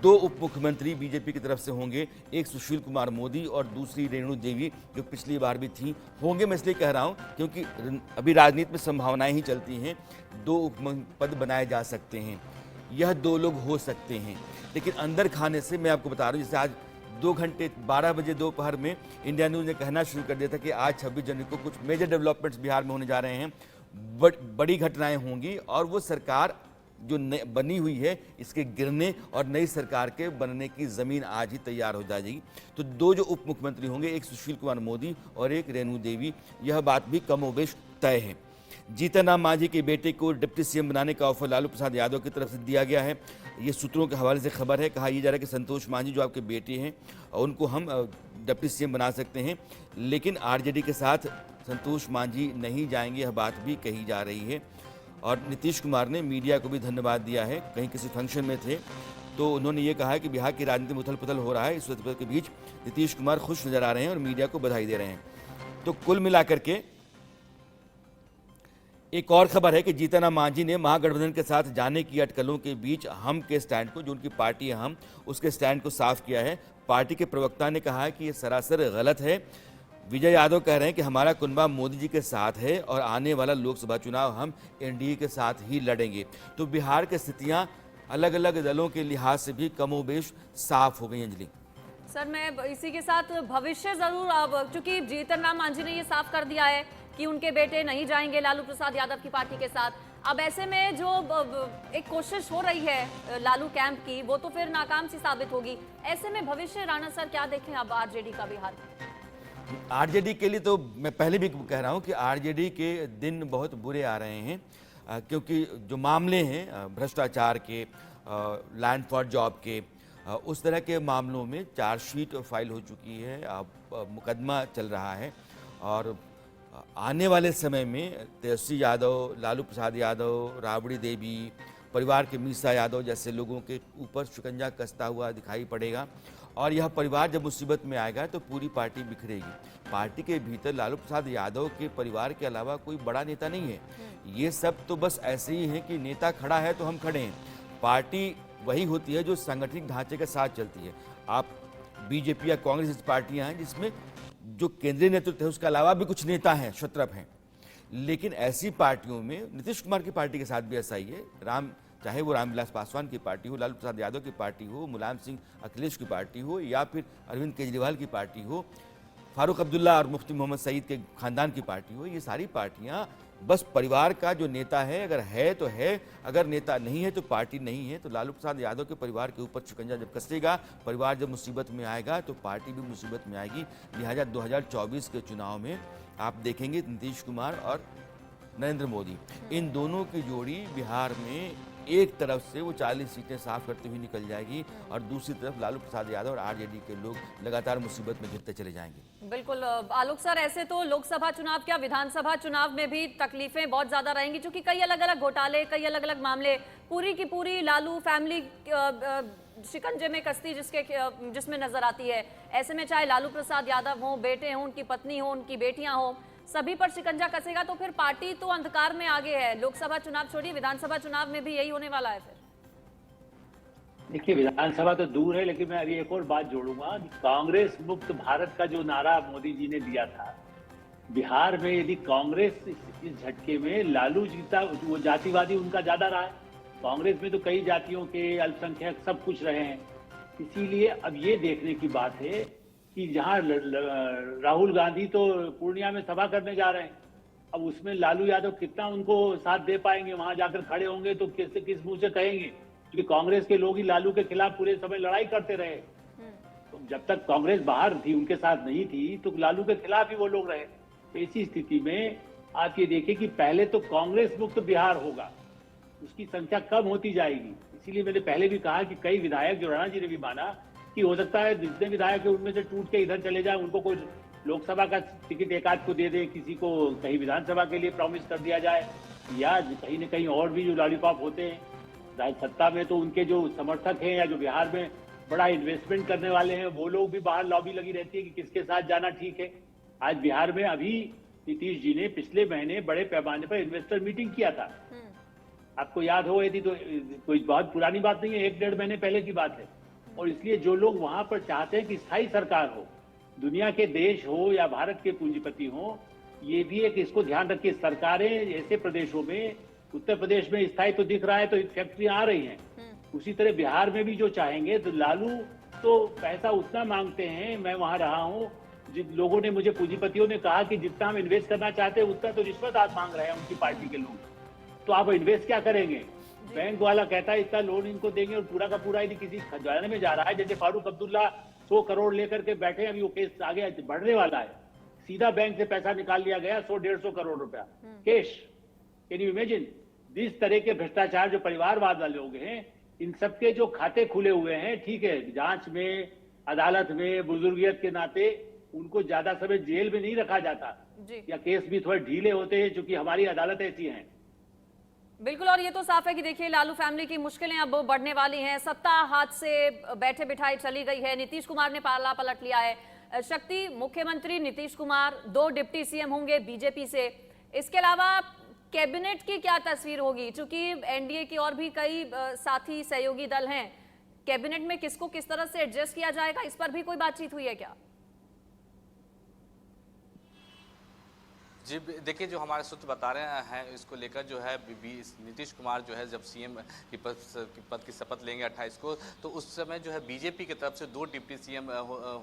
2 उप मुख्यमंत्री बीजेपी की तरफ से होंगे, एक सुशील कुमार मोदी और दूसरी रेणु देवी जो पिछली बार भी थी। होंगे मैं इसलिए कह रहा हूं क्योंकि अभी राजनीति में संभावनाएं ही चलती हैं, 2 उप पद बनाए जा सकते हैं, यह 2 लोग हो सकते हैं। लेकिन अंदर खाने से मैं आपको बता रहा हूं, जैसे आज 2 घंटे 12 बजे दोपहर में इंडिया न्यूज़ ने कहना शुरू कर दिया था कि आज 26 जनवरी को कुछ मेजर डेवलपमेंट्स बिहार में होने जा रहे हैं, बड़ी घटनाएं होंगी और वो सरकार जो बनी हुई है इसके गिरने और नई सरकार के बनने की ज़मीन आज ही तैयार हो जाएगी। तो 2 जो उप मुख्यमंत्री होंगे, एक सुशील कुमार मोदी और एक रेणु देवी, यह बात भी कमोबेश तय है। जीतन राम मांझी के बेटे को डिप्टी सीएम बनाने का ऑफर लालू प्रसाद यादव की तरफ से दिया गया है। ये सूत्रों के हवाले से खबर है। कहा यह जा रहा है कि संतोष मांझी जो आपके बेटे हैं उनको हम डिप्टी सीएम बना सकते हैं, लेकिन आरजेडी के साथ संतोष मांझी नहीं जाएंगे, यह बात भी कही जा रही है। और नीतीश कुमार ने मीडिया को भी धन्यवाद दिया है। कहीं किसी फंक्शन में थे तो उन्होंने ये कहा कि बिहार की राजनीति में उथल पुथल हो रहा है, इस उथल पुथल के बीच नीतीश कुमार खुश नजर आ रहे हैं और मीडिया को बधाई दे रहे हैं। तो कुल मिलाकर के एक और खबर है कि जीतन राम मांझी ने महागठबंधन के साथ जाने की अटकलों के बीच हम के स्टैंड को, जो उनकी पार्टी है हम, उसके स्टैंड को साफ किया है। पार्टी के प्रवक्ता ने कहा है कि यह सरासर गलत है। विजय यादव कह रहे हैं कि हमारा कुनबा मोदी जी के साथ है और आने वाला लोकसभा चुनाव हम एनडीए के साथ ही लड़ेंगे। तो बिहार की स्थितियां अलग अलग दलों के लिहाज से भी कमोबेश साफ हो गई। अंजलि सर, मैं इसी के साथ भविष्य जरूर, अब चूंकि जीतन राम मांझी ने ये साफ कर दिया है कि उनके बेटे नहीं जाएंगे लालू प्रसाद यादव की पार्टी के साथ, अब ऐसे में जो एक कोशिश हो रही है लालू कैंप की, वो तो फिर नाकाम सी साबित होगी। ऐसे में भविष्य राणा सर क्या देखें अब आरजेडी का बिहार में? आरजेडी के लिए तो मैं पहले भी कह रहा हूं कि आरजेडी के दिन बहुत बुरे आ रहे हैं, क्योंकि जो मामले हैं भ्रष्टाचार के, लैंड फॉर जॉब के, उस तरह के मामलों में चार्जशीट फाइल हो चुकी है, अब मुकदमा चल रहा है और आने वाले समय में तेजस्वी यादव, लालू प्रसाद यादव, राबड़ी देवी, परिवार के मीसा यादव जैसे लोगों के ऊपर शिकंजा कसता हुआ दिखाई पड़ेगा। और यह परिवार जब मुसीबत में आएगा तो पूरी पार्टी बिखरेगी। पार्टी के भीतर लालू प्रसाद यादव के परिवार के अलावा कोई बड़ा नेता नहीं है। ये सब तो बस ऐसे ही हैं कि नेता खड़ा है तो हम खड़े हैं। पार्टी वही होती है जो संगठित ढांचे के साथ चलती है। आप बीजेपी या कांग्रेस जैसी पार्टियां हैं जिसमें जो केंद्रीय नेतृत्व है उसके अलावा भी कुछ नेता हैं, शत्रप हैं, लेकिन ऐसी पार्टियों में नीतीश कुमार की पार्टी के साथ भी ऐसा ही है। चाहे वो रामविलास पासवान की पार्टी हो, लालू प्रसाद यादव की पार्टी हो, मुलायम सिंह अखिलेश की पार्टी हो या फिर अरविंद केजरीवाल की पार्टी हो, फारूक अब्दुल्ला और मुफ्ती मोहम्मद सईद के खानदान की पार्टी हो, ये सारी पार्टियां बस परिवार का जो नेता है अगर है तो है, अगर नेता नहीं है तो पार्टी नहीं है। तो लालू प्रसाद यादव के परिवार के ऊपर शिकंजा जब कसेगा, परिवार जब मुसीबत में आएगा तो पार्टी भी मुसीबत में आएगी। लिहाजा 2024 के चुनाव में आप देखेंगे नीतीश कुमार और नरेंद्र मोदी, इन दोनों की जोड़ी बिहार में एक तरफ से वो 40 सीटें साफ करते हुए निकल जाएगी और दूसरी तरफ लालू प्रसाद यादव और आरजेडी के लोग लगातार मुसीबत में घिरते चले जाएंगे। बिल्कुल आलोक सर, ऐसे तो लोकसभा चुनाव क्या विधानसभा चुनाव में भी तकलीफें बहुत ज्यादा रहेंगी, क्योंकि कई अलग अलग घोटाले, कई अलग अलग मामले, पूरी की पूरी लालू फैमिली शिकंजे में कसती जिसमें नजर आती है। ऐसे में चाहे लालू प्रसाद यादव हो, बेटे हों, उनकी पत्नी हो, उनकी बेटियां हो, सभी पर शिकंजा कसेगा तो फिर पार्टी तो अंधकार में आगे है। लोकसभा चुनाव छोड़िए, विधानसभा चुनाव में भी यही होने वाला है। फिर देखिए, विधानसभा तो दूर है, लेकिन मैं अभी एक और बात जोड़ूंगा। कांग्रेस मुक्त भारत का जो नारा मोदी जी ने दिया था, बिहार में यदि कांग्रेस इस झटके में लालू जीता, वो जातिवादी उनका ज्यादा रहा है। कांग्रेस में तो कई जातियों के अल्पसंख्यक सब कुछ रहे हैं। इसीलिए अब ये देखने की बात है कि जहां राहुल गांधी तो पूर्णिया में सभा करने जा रहे हैं, अब उसमें लालू यादव कितना उनको साथ दे पाएंगे, वहां जाकर खड़े होंगे तो किस मुंह से कहेंगे, क्योंकि कांग्रेस के लोग ही लालू के खिलाफ पूरे समय लड़ाई करते रहे। तो जब तक कांग्रेस बाहर थी, उनके साथ नहीं थी, तो लालू के खिलाफ ही वो लोग रहे। तो इसी स्थिति में आप ये देखिए कि पहले तो कांग्रेस मुक्त बिहार होगा, उसकी संख्या कम होती जाएगी। इसीलिए मैंने पहले भी कहा कि कई विधायक, जो राणा जी ने भी माना कि हो सकता है जितने विधायक है उनमें से टूट के इधर चले जाए, उनको कोई लोकसभा का टिकट एक आध को दे दे, किसी को कहीं विधानसभा के लिए प्रॉमिस कर दिया जाए, या कहीं न कहीं और भी जो लॉलीपॉप होते हैं सत्ता में, तो उनके जो समर्थक हैं या जो बिहार में बड़ा इन्वेस्टमेंट करने वाले हैं, वो लोग भी बाहर लॉबी लगी रहती है कि किसके साथ जाना ठीक है। आज बिहार में अभी नीतीश जी ने पिछले महीने बड़े पैमाने पर इन्वेस्टर मीटिंग किया था, आपको याद हो यदि, तो कोई बहुत पुरानी बात नहीं है, 1-1.5 महीने पहले की बात है। और इसलिए जो लोग वहां पर चाहते हैं कि स्थायी सरकार हो, दुनिया के देश हो या भारत के पूंजीपति हो, ये भी एक इसको ध्यान रखिए। सरकारें ऐसे प्रदेशों में, उत्तर प्रदेश में स्थायी तो दिख रहा है, तो फैक्ट्रियां आ रही हैं, उसी तरह बिहार में भी जो चाहेंगे, तो लालू तो पैसा उतना मांगते हैं। मैं वहां रहा हूं, जिन लोगों ने मुझे, पूंजीपतियों ने कहा कि जितना हम इन्वेस्ट करना चाहते हैं उतना तो रिश्वत आप मांग रहे हैं उनकी पार्टी के लोग, तो आप इन्वेस्ट क्या करेंगे? बैंक वाला कहता है इतना लोन इनको देंगे और पूरा का पूरा यदि किसी खजाने में जा रहा है, जैसे फारूक अब्दुल्ला 100 करोड़ लेकर के बैठे, अभी वो केस आगे बढ़ने वाला है, सीधा बैंक से पैसा निकाल लिया गया 100-150 करोड़ रुपया कैश। Can you imagine? इस तरह के भ्रष्टाचार जो परिवारवाद वाले लोग हैं, इन सबके जो खाते खुले हुए हैं, ठीक है, जांच में, अदालत में, बुजुर्गियत के नाते उनको ज्यादा समय जेल में नहीं रखा जाता, या केस भी थोड़े ढीले होते हैं, क्योंकि हमारी अदालत ऐसी हैं। बिल्कुल, और ये तो साफ है कि देखिए लालू फैमिली की मुश्किलें अब बढ़ने वाली हैं। सत्ता हाथ से बैठे बिठाई चली गई है, नीतीश कुमार ने पाला पलट लिया है। शक्ति, मुख्यमंत्री नीतीश कुमार, 2 डिप्टी सीएम होंगे बीजेपी से। इसके अलावा कैबिनेट की क्या तस्वीर होगी, चूंकि एनडीए की और भी कई साथी सहयोगी दल हैं, कैबिनेट में किसको किस तरह से एडजस्ट किया जाएगा, इस पर भी कोई बातचीत हुई है क्या? जी देखिए, जो हमारे सूत्र बता रहे हैं इसको लेकर जो है नीतीश कुमार जो है जब सीएम की पद की शपथ लेंगे 28 को, तो उस समय जो है बीजेपी की तरफ से 2 डिप्टी सीएम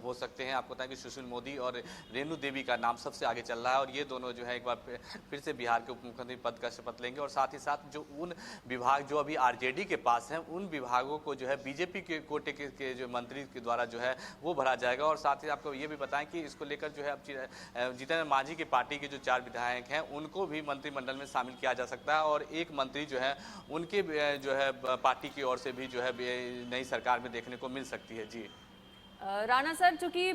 हो सकते हैं। आपको बताएं कि सुशील मोदी और रेणु देवी का नाम सबसे आगे चल रहा है, और ये दोनों जो है एक बार फिर से बिहार के उप मुख्यमंत्री पद का शपथ लेंगे। और साथ ही साथ जो उन विभाग जो अभी आरजेडी के पास हैं, उन विभागों को जो है बीजेपी के कोटे के जो मंत्री के द्वारा जो है वो भरा जाएगा। और साथ ही आपको ये भी बताएं कि इसको लेकर जो है अब जीतन मांझी की पार्टी के जो 4 विधायक हैं उनको भी मंत्रिमंडल में शामिल किया जा सकता है, और एक मंत्री जो है उनके जो है पार्टी की ओर से भी जो है नई सरकार में देखने को मिल सकती है। जी राणा सर, चूंकि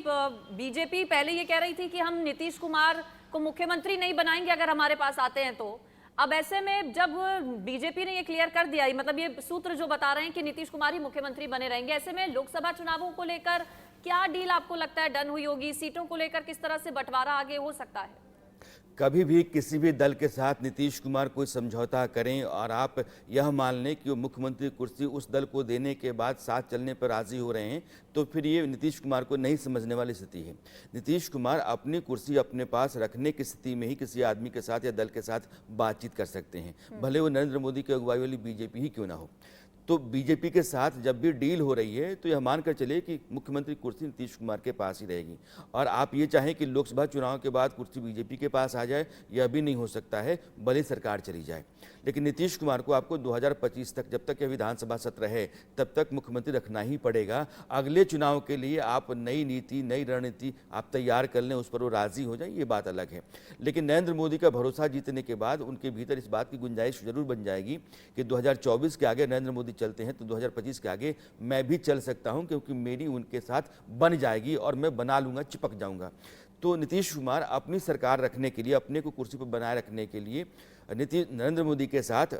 बीजेपी पहले ये कह रही थी कि हम नीतीश कुमार को मुख्यमंत्री नहीं बनाएंगे अगर हमारे पास आते हैं, तो अब ऐसे में जब बीजेपी ने ये क्लियर कर दिया, मतलब ये सूत्र जो बता रहे हैं कि नीतीश कुमार ही मुख्यमंत्री बने रहेंगे, ऐसे में लोकसभा चुनावों को लेकर क्या डील आपको लगता है डन हुई होगी? सीटों को लेकर किस तरह से बंटवारा आगे हो सकता है? कभी भी किसी भी दल के साथ नीतीश कुमार कोई समझौता करें और आप यह मान लें कि वो मुख्यमंत्री कुर्सी उस दल को देने के बाद साथ चलने पर राजी हो रहे हैं, तो फिर ये नीतीश कुमार को नहीं समझने वाली स्थिति है। नीतीश कुमार अपनी कुर्सी अपने पास रखने की स्थिति में ही किसी आदमी के साथ या दल के साथ बातचीत कर सकते हैं, भले वो नरेंद्र मोदी की अगुवाई वाली बीजेपी ही क्यों ना हो। तो बीजेपी के साथ जब भी डील हो रही है तो यह मानकर चले कि मुख्यमंत्री कुर्सी नीतीश कुमार के पास ही रहेगी। और आप ये चाहें कि लोकसभा चुनाव के बाद कुर्सी बीजेपी के पास आ जाए, यह भी नहीं हो सकता है, भले सरकार चली जाए। लेकिन नीतीश कुमार को आपको 2025 तक, जब तक यह विधानसभा सत्र है, तब तक मुख्यमंत्री रखना ही पड़ेगा। अगले चुनाव के लिए आप नई नीति, नई रणनीति आप तैयार कर लें, उस पर वो राजी हो जाए, ये बात अलग है। लेकिन नरेंद्र मोदी का भरोसा जीतने के बाद उनके भीतर इस बात की गुंजाइश जरूर बन जाएगी कि 2024 के आगे नरेंद्र मोदी चलते हैं तो 2025 के आगे मैं भी चल सकता हूं, क्योंकि मेरी उनके साथ बन जाएगी और मैं बना लूंगा, चिपक जाऊंगा। तो नीतीश कुमार अपनी सरकार रखने के लिए, अपने को कुर्सी पर बनाए रखने के लिए नरेंद्र मोदी के साथ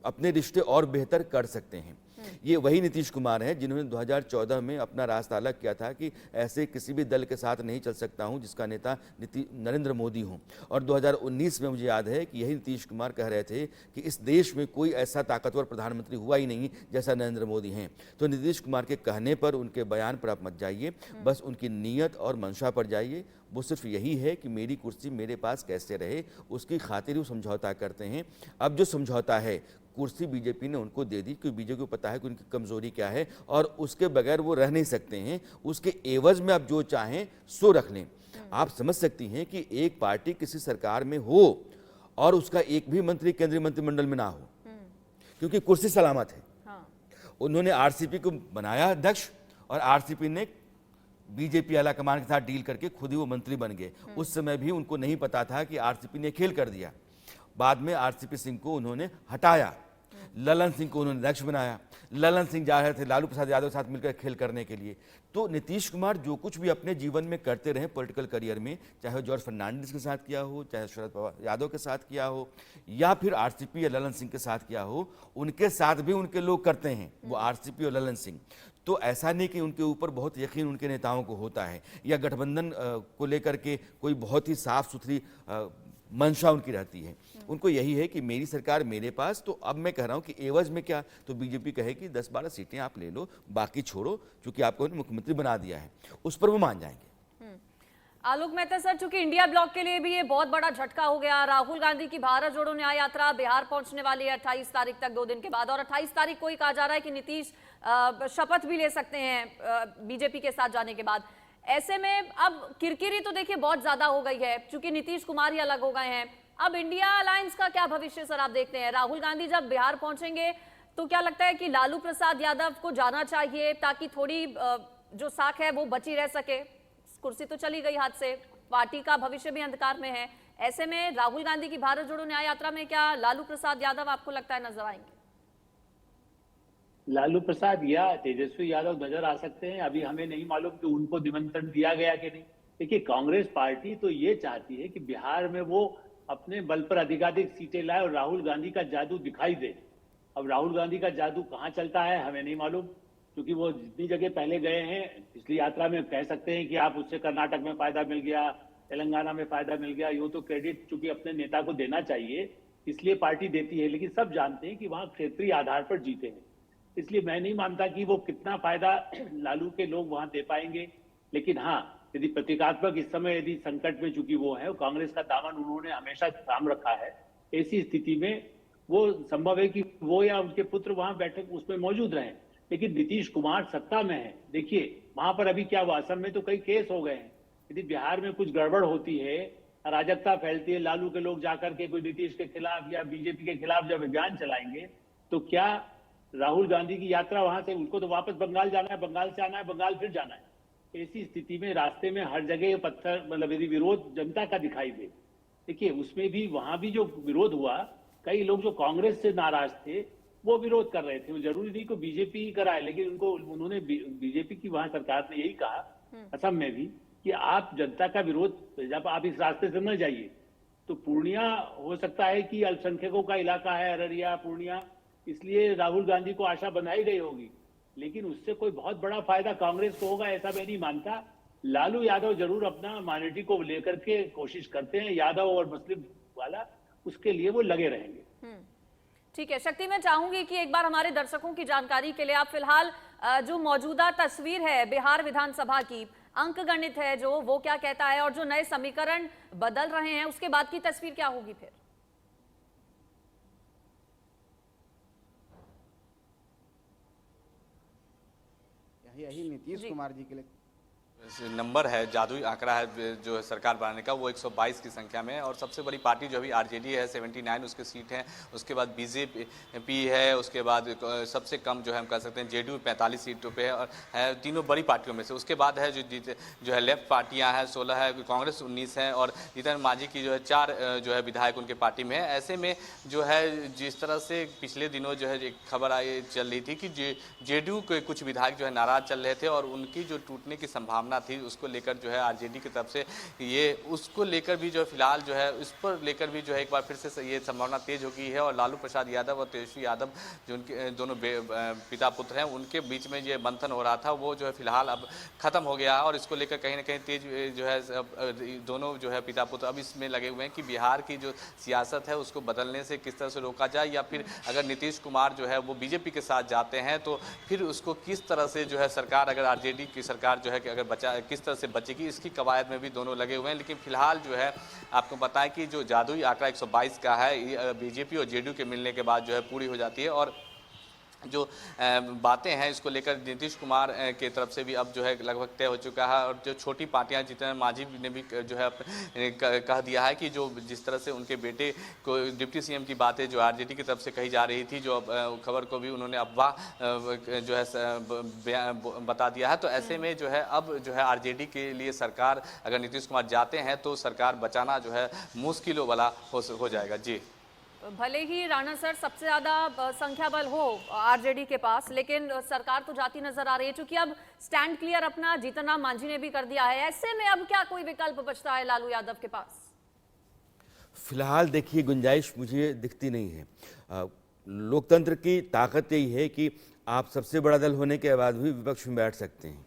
अपने रिश्ते और बेहतर कर सकते हैं। ये वही नीतीश कुमार हैं जिन्होंने 2014 में अपना रास्ता अलग किया था कि ऐसे किसी भी दल के साथ नहीं चल सकता हूं जिसका नेता नरेंद्र मोदी हो। और 2019 में मुझे याद है कि यही नीतीश कुमार कह रहे थे कि इस देश में कोई ऐसा ताकतवर प्रधानमंत्री हुआ ही नहीं जैसा नरेंद्र मोदी हैं। तो नीतीश कुमार के कहने पर, उनके बयान पर आप मत जाइए, बस उनकी नीयत और मंशा पर जाइए। वो सिर्फ यही है कि मेरी कुर्सी मेरे पास कैसे रहे, उसकी खातिर वो समझौता करते हैं। अब जो समझौता है, कुर्सी बीजेपी ने उनको दे दी क्योंकि बीजेपी को पता है कि उनकी कमजोरी क्या है और उसके बगैर वो रह नहीं सकते हैं। उसके एवज में आप जो चाहें सो रख लें। आप समझ सकती हैं कि एक पार्टी किसी सरकार में हो और उसका एक भी मंत्री केंद्रीय मंत्रिमंडल में ना हो, क्योंकि कुर्सी सलामत है। उन्होंने आरसीपी को बनाया अध्यक्ष और आरसीपी ने बीजेपी आला कमान के साथ डील करके खुद ही वो मंत्री बन गए। उस समय भी उनको नहीं पता था कि आरसीपी ने खेल कर दिया। बाद में आरसीपी सिंह को उन्होंने हटाया, ललन सिंह को उन्होंने अध्यक्ष बनाया। ललन सिंह जा रहे थे लालू प्रसाद यादव के साथ मिलकर खेल करने के लिए। तो नीतीश कुमार जो कुछ भी अपने जीवन में करते रहे पॉलिटिकल करियर में, चाहे जॉर्ज फर्नांडिस के साथ किया हो, चाहे शरद पवार यादव के साथ किया हो, या फिर आरसीपी या ललन सिंह के साथ किया हो, उनके साथ भी उनके लोग करते हैं, वो आरसीपी और ललन सिंह। तो ऐसा नहीं कि उनके ऊपर बहुत यकीन उनके नेताओं को होता है या गठबंधन को लेकर के कोई बहुत ही साफ सुथरी मंशा उनकी रहती है। उनको यही है कि मेरी सरकार मेरे पास, तो अब मैं कह रहा हूं कि एवज में क्या, तो बीजेपी कहे कि 10-12 सीटें आप ले लो, बाकी छोड़ो, क्योंकि आपको मुख्यमंत्री बना दिया है, उस पर वो मान जाएंगे। आलोक मेहता सर, चूंकि इंडिया ब्लॉक के लिए भी ये बहुत बड़ा झटका हो गया, राहुल गांधी की भारत जोड़ो न्याय यात्रा बिहार पहुंचने वाली है 28 तारीख तक, 2 दिन के बाद, और 28 तारीख को ही कहा जा रहा है कि नीतीश शपथ भी ले सकते हैं बीजेपी के साथ जाने के बाद। ऐसे में अब किरकिरी तो देखिए बहुत ज्यादा हो गई है, चूंकि नीतीश कुमार ही अलग हो गए हैं। अब इंडिया अलायंस का क्या भविष्य सर आप देखते हैं? राहुल गांधी जब बिहार पहुंचेंगे तो क्या लगता है कि लालू प्रसाद यादव को जाना चाहिए ताकि थोड़ी जो साख है वो बची रह सके? कुर्सी तो चली गई हाथ से, पार्टी का भविष्य भी अंधकार में है। ऐसे में राहुल गांधी की भारत जोड़ो न्याय यात्रा में क्या लालू प्रसाद यादव आपको लगता है नजर आएंगे? लालू प्रसाद या तेजस्वी यादव नजर आ सकते हैं। अभी हमें नहीं मालूम कि उनको निमंत्रण दिया गया कि नहीं। देखिए, कांग्रेस पार्टी तो ये चाहती है कि बिहार में वो अपने बल पर अधिकाधिक सीटें लाए और राहुल गांधी का जादू दिखाई दे। अब राहुल गांधी का जादू कहाँ चलता है हमें नहीं मालूम, क्योंकि वो जितनी जगह पहले गए हैं पिछली यात्रा में, कह सकते हैं कि आप उससे कर्नाटक में फायदा मिल गया, तेलंगाना में फायदा मिल गया, यो तो क्रेडिट चूंकि अपने नेता को देना चाहिए इसलिए पार्टी देती है, लेकिन सब जानते हैं कि वहां क्षेत्रीय आधार पर जीते हैं। इसलिए मैं नहीं मानता कि वो कितना फायदा लालू के लोग वहां दे पाएंगे। लेकिन हाँ, यदि प्रतीकात्मक इस समय यदि संकट में चूंकि वो है, कांग्रेस का दामन उन्होंने हमेशा थाम रखा है, ऐसी स्थिति में वो संभव है कि वो या उनके पुत्र वहां बैठक उसमें मौजूद रहें। लेकिन नीतीश कुमार सत्ता में है, देखिए वहां पर अभी क्या हुआ, असम में तो कई केस हो गए हैं। यदि बिहार में कुछ गड़बड़ होती है, अराजकता फैलती है, लालू के लोग जाकर के कोई नीतीश के खिलाफ या बीजेपी के खिलाफ जब अभियान चलाएंगे, तो क्या राहुल गांधी की यात्रा वहां से, उनको तो वापस बंगाल जाना है, बंगाल से आना है, बंगाल फिर जाना है। ऐसी स्थिति में रास्ते में हर जगह पत्थर, मतलब यदि विरोध जनता का दिखाई दे, देखिए उसमें भी वहां भी जो विरोध हुआ, कई लोग जो कांग्रेस से नाराज थे वो विरोध कर रहे थे। वो जरूरी नहीं को बीजेपी ही कराए, लेकिन उन्होंने बीजेपी की वहां सरकार ने यही कहा असम में भी कि आप जनता का विरोध, जब आप इस रास्ते से न जाइए। तो पूर्णिया हो सकता है कि अल्पसंख्यकों का इलाका है, अररिया पूर्णिया, इसलिए राहुल गांधी को आशा बनाई गई होगी, लेकिन उससे कोई बहुत बड़ा फायदा कांग्रेस को होगा ऐसा मैं नहीं मानता। लालू यादव जरूर अपना माइनॉरिटी को लेकर के कोशिश करते हैं, यादव और मुस्लिम वाला, उसके लिए वो लगे रहेंगे। ठीक है शक्ति, मैं चाहूंगी कि एक बार हमारे दर्शकों की जानकारी के लिए आप फिलहाल जो मौजूदा तस्वीर है बिहार विधानसभा की, अंक गणित है जो, वो क्या कहता है और जो नए समीकरण बदल रहे हैं उसके बाद की तस्वीर क्या होगी फिर? यही नीतीश कुमार जी के लिए नंबर है, जादुई आंकड़ा है जो है सरकार बनाने का, वो 122 की संख्या में है। और सबसे बड़ी पार्टी जो अभी आरजेडी है 79 उसके सीट हैं, उसके बाद बीजेपी है, उसके बाद सबसे कम जो है हम कह सकते हैं जेडीयू 45 सीटों पे है, और है तीनों बड़ी पार्टियों में से। उसके बाद है जो है लेफ्ट पार्टियां हैं 16 है, कांग्रेस 19 है, और जीतन मांझी की जो है 4 जो है विधायक उनके पार्टी में है। ऐसे में जो है जिस तरह से पिछले दिनों जो है एक खबर आई चल रही थी कि जेडीयू के कुछ विधायक जो है नाराज चल रहे थे, और उनकी जो टूटने की संभावना थी उसको लेकर जो है आरजेडी की तरफ से ये उसको लेकर भी जो है फिलहाल जो है उस पर लेकर भी जो है एक बार फिर से ये संभावना तेज हो गई है। और लालू प्रसाद यादव और तेजस्वी यादव जो उनके दोनों पिता पुत्र हैं, उनके बीच में ये मंथन हो रहा था, वो जो है फिलहाल अब खत्म हो गया है। और इसको लेकर कहीं ना कहीं तेज जो है दोनों जो है पिता पुत्र अब इसमें लगे हुए हैं कि बिहार की जो सियासत है उसको बदलने से किस तरह से रोका जाए, या फिर अगर नीतीश कुमार जो है वो बीजेपी के साथ जाते हैं तो फिर उसको किस तरह से जो है सरकार, अगर आरजेडी की सरकार जो है कि अगर किस तरह से बचेगी, इसकी कवायद में भी दोनों लगे हुए हैं। लेकिन फिलहाल जो है आपको बताएं कि जो जादुई आंकड़ा 122 का है, बीजेपी और जेडीयू के मिलने के बाद जो है पूरी हो जाती है। और जो बातें हैं इसको लेकर नीतीश कुमार के तरफ से भी अब जो है लगभग तय हो चुका है। और जो छोटी पार्टियां, जीतन मांझी ने भी जो है कह दिया है कि जो जिस तरह से उनके बेटे को डिप्टी सीएम की बातें जो आरजेडी की तरफ से कही जा रही थी, जो खबर को भी उन्होंने अफवाह जो है बता दिया है। तो ऐसे में जो है अब जो है आरजेडी के लिए सरकार, अगर नीतीश कुमार जाते हैं तो सरकार बचाना जो है मुश्किलों वाला हो जाएगा। जी, भले ही राणा सर सबसे ज्यादा संख्या बल हो आरजेडी के पास, लेकिन सरकार तो जाती नजर आ रही है, क्योंकि अब स्टैंड क्लियर अपना जीतन राम मांझी ने भी कर दिया है। ऐसे में अब क्या कोई विकल्प बचता है लालू यादव के पास? फिलहाल देखिए गुंजाइश मुझे दिखती नहीं है। लोकतंत्र की ताकत यही है कि आप सबसे बड़ा दल होने के बाद भी विपक्ष में बैठ सकते हैं,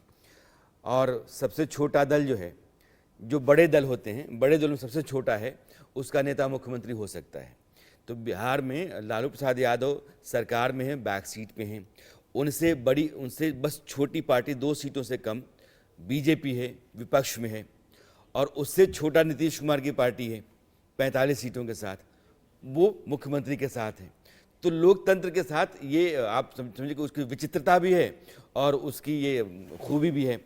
और सबसे छोटा दल जो है, जो बड़े दल होते हैं, बड़े दलों में सबसे छोटा है, उसका नेता मुख्यमंत्री हो सकता है। तो बिहार में लालू प्रसाद यादव सरकार में हैं, बैक सीट पे हैं, उनसे बस छोटी पार्टी 2 सीटों से कम बीजेपी है, विपक्ष में है, और उससे छोटा नीतीश कुमार की पार्टी है 45 सीटों के साथ, वो मुख्यमंत्री के साथ है। तो लोकतंत्र के साथ ये आप समझिए कि उसकी विचित्रता भी है और उसकी ये खूबी भी है।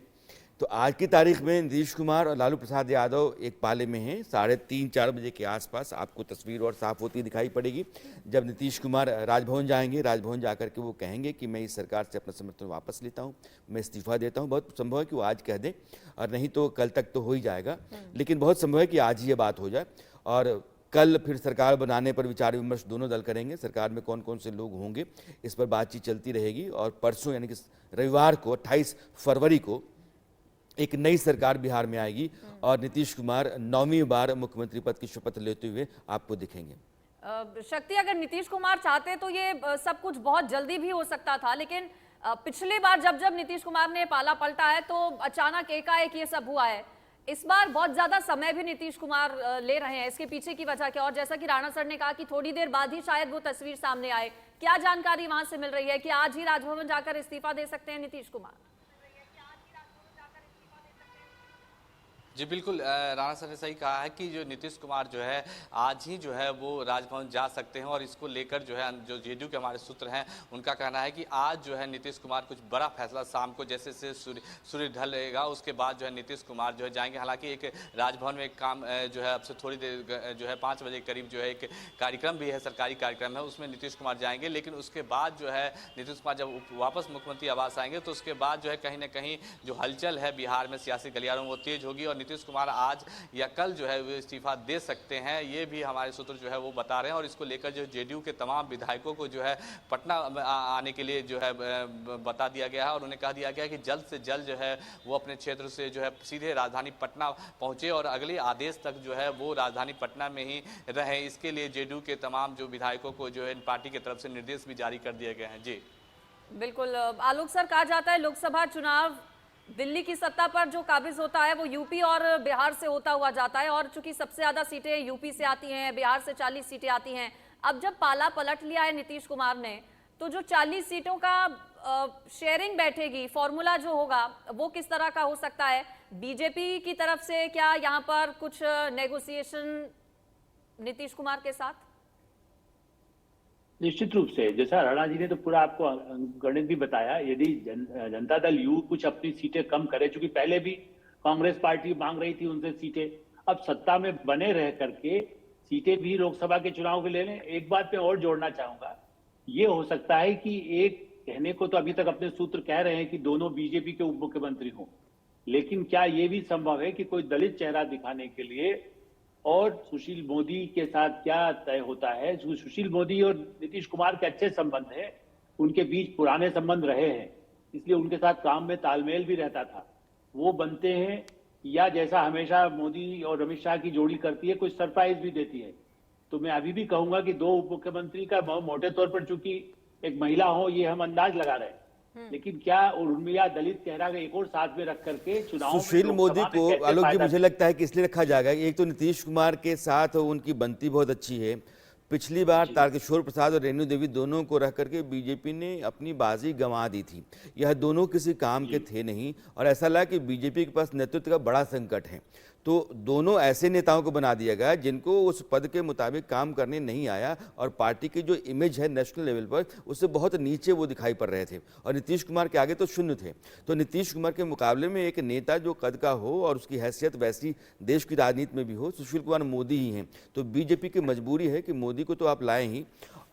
तो आज की तारीख में नीतीश कुमार और लालू प्रसाद यादव एक पाले में हैं। 3:30-4 बजे के आसपास आपको तस्वीर और साफ होती दिखाई पड़ेगी, जब नीतीश कुमार राजभवन जाएंगे। राजभवन जाकर के वो कहेंगे कि मैं इस सरकार से अपना समर्थन वापस लेता हूँ, मैं इस्तीफा देता हूँ। बहुत संभव है कि वो आज कह दें, और नहीं तो कल तक तो हो ही जाएगा, लेकिन बहुत संभव है कि आज ही ये बात हो जाए। और कल फिर सरकार बनाने पर विचार विमर्श दोनों दल करेंगे। सरकार में कौन कौन से लोग होंगे इस पर बातचीत चलती रहेगी, और परसों यानी कि रविवार को 28 फरवरी को एक नई सरकार बिहार में आएगी, और नीतीश कुमार 9वीं बार मुख्यमंत्री पद की शपथ लेते हुए आपको दिखेंगे। शक्ति, अगर नीतीश कुमार चाहते तो ये सब कुछ बहुत जल्दी भी हो सकता था, लेकिन पिछली बार जब नीतीश कुमार ने पाला पलटा है तो अचानक एकाएक ये सब हुआ है। इस बार बहुत ज्यादा समय भी नीतीश कुमार ले रहे हैं, इसके पीछे की वजह क्या? और जैसा कि राणा सर ने कहा कि थोड़ी देर बाद ही शायद वो तस्वीर सामने आए, क्या जानकारी वहां से मिल रही है कि आज ही राजभवन जाकर इस्तीफा दे सकते हैं नीतीश कुमार? जी बिल्कुल, राणा सर ने सही कहा है कि जो नीतीश कुमार जो है आज ही जो है वो राजभवन जा सकते हैं। और इसको लेकर जो है जो जेडीयू के हमारे सूत्र हैं उनका कहना है कि आज जो है नीतीश कुमार कुछ बड़ा फैसला शाम को जैसे से सूर्य ढलेगा उसके बाद जो है नीतीश कुमार जो है जाएंगे। हालांकि एक राजभवन में एक काम जो है अब से थोड़ी देर जो है 5 बजे के करीब जो है एक कार्यक्रम भी है, सरकारी कार्यक्रम है, उसमें नीतीश कुमार जाएंगे। लेकिन उसके बाद जो है नीतीश कुमार जब वापस मुख्यमंत्री आवास आएंगे तो उसके बाद जो है कहीं ना कहीं जो हलचल है बिहार में सियासी गलियारों में वो तेज होगी, और नीतीश कुमार आज या कल जो है वो इस्तीफा दे सकते हैं, ये भी हमारे सूत्र जो है वो बता रहे हैं। और इसको लेकर जो जेडीयू के तमाम विधायकों को जो है पटना आने के लिए जो है बता दिया गया है, और उन्हें कह दिया गया है कि जल्द से जल्द जो है वो अपने क्षेत्र से जो है सीधे राजधानी पटना पहुंचे और अगले आदेश तक जो है वो राजधानी पटना में ही रहे। इसके लिए जेडीयू के तमाम जो विधायकों को जो है पार्टी की तरफ से निर्देश भी जारी कर दिए गए हैं। जी बिल्कुल आलोक सर, कहा जाता है लोकसभा चुनाव दिल्ली की सत्ता पर जो काबिज होता है वो यूपी और बिहार से होता हुआ जाता है, और चूंकि सबसे ज्यादा सीटें यूपी से आती हैं, बिहार से 40 सीटें आती हैं। अब जब पाला पलट लिया है नीतीश कुमार ने, तो जो 40 सीटों का शेयरिंग बैठेगी, फॉर्मूला जो होगा वो किस तरह का हो सकता है? बीजेपी की तरफ से क्या यहाँ पर कुछ नेगोशिएशन नीतीश कुमार के साथ? निश्चित रूप से, जैसा राणा जी ने तो पूरा आपको गणित भी बताया। यदि जनता दल यू कुछ अपनी सीटें कम करे, चूंकि पहले भी कांग्रेस पार्टी मांग रही थी उनसे सीटें, अब सत्ता में बने रह करके सीटें भी लोकसभा के चुनाव के ले लें। एक बात मैं और जोड़ना चाहूंगा, ये हो सकता है कि एक कहने को तो अभी तक अपने सूत्र कह रहे हैं कि दोनों बीजेपी के उप मुख्यमंत्री हों, लेकिन क्या ये भी संभव है कि कोई दलित चेहरा दिखाने के लिए और सुशील मोदी के साथ क्या तय होता है। सुशील मोदी और नीतीश कुमार के अच्छे संबंध हैं, उनके बीच पुराने संबंध रहे हैं, इसलिए उनके साथ काम में तालमेल भी रहता था, वो बनते हैं, या जैसा हमेशा मोदी और अमित शाह की जोड़ी करती है, कुछ सरप्राइज भी देती है। तो मैं अभी भी कहूंगा कि दो उप मुख्यमंत्री का मोटे तौर पर, चूंकि एक महिला हो ये हम अंदाज लगा रहे हैं, लेकिन क्या उर्मिला दलित चेहरा एक और साथ में रख करके चुनाव में सुशील मोदी लोकसभा में को कैसे आलोक जी फायदा मुझे लगता है कि इसलिए रखा जाएगा, एक तो नीतीश कुमार के साथ उनकी बनती बहुत अच्छी है। पिछली बार तारकिशोर प्रसाद और रेणु देवी दोनों को रख करके बीजेपी ने अपनी बाजी गंवा दी थी। यह दोनों किसी काम के थे नहीं और ऐसा लगा कि बीजेपी के पास नेतृत्व का बड़ा संकट है, तो दोनों ऐसे नेताओं को बना दिया गया जिनको उस पद के मुताबिक काम करने नहीं आया और पार्टी की जो इमेज है नेशनल लेवल पर उससे बहुत नीचे वो दिखाई पड़ रहे थे और नीतीश कुमार के आगे तो शून्य थे। तो नीतीश कुमार के मुकाबले में एक नेता जो कद का हो और उसकी हैसियत वैसी देश की राजनीति में भी हो, सुशील कुमार मोदी ही हैं। तो बीजेपी की मजबूरी है कि मोदी को तो आप लाएं ही,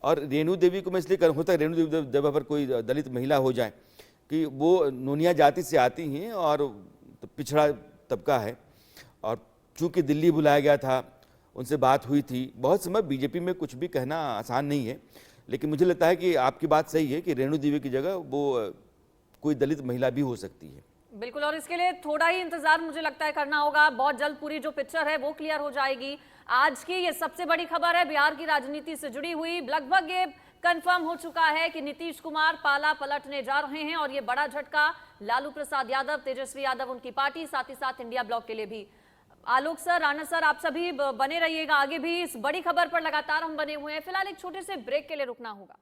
और रेणु देवी को मैं इसलिए कर होता है रेणु देवी जब पर कोई दलित महिला हो जाए कि वो नोनिया जाति से आती हैं और पिछड़ा तबका है, और चूंकि दिल्ली बुलाया गया था, उनसे बात हुई थी। बहुत समय बीजेपी में कुछ भी कहना आसान नहीं है, लेकिन मुझे लगता है कि आपकी बात सही है कि रेणु देवी की जगह वो कोई दलित महिला भी हो सकती है। बिल्कुल, और इसके लिए थोड़ा ही इंतजार मुझे लगता है करना होगा। बहुत जल्द पूरी जो पिक्चर है वो क्लियर हो जाएगी। आज की ये सबसे बड़ी खबर है बिहार की राजनीति से जुड़ी हुई। लगभग ये कंफर्म हो चुका है कि नीतीश कुमार पाला पलटने जा रहे हैं और ये बड़ा झटका लालू प्रसाद यादव, तेजस्वी यादव उनकी पार्टी, साथ ही साथ इंडिया ब्लॉक के लिए भी। आलोक सर, राणा सर, आप सभी बने रहिएगा, आगे भी इस बड़ी खबर पर लगातार हम बने हुए हैं। फिलहाल एक छोटे से ब्रेक के लिए रुकना होगा।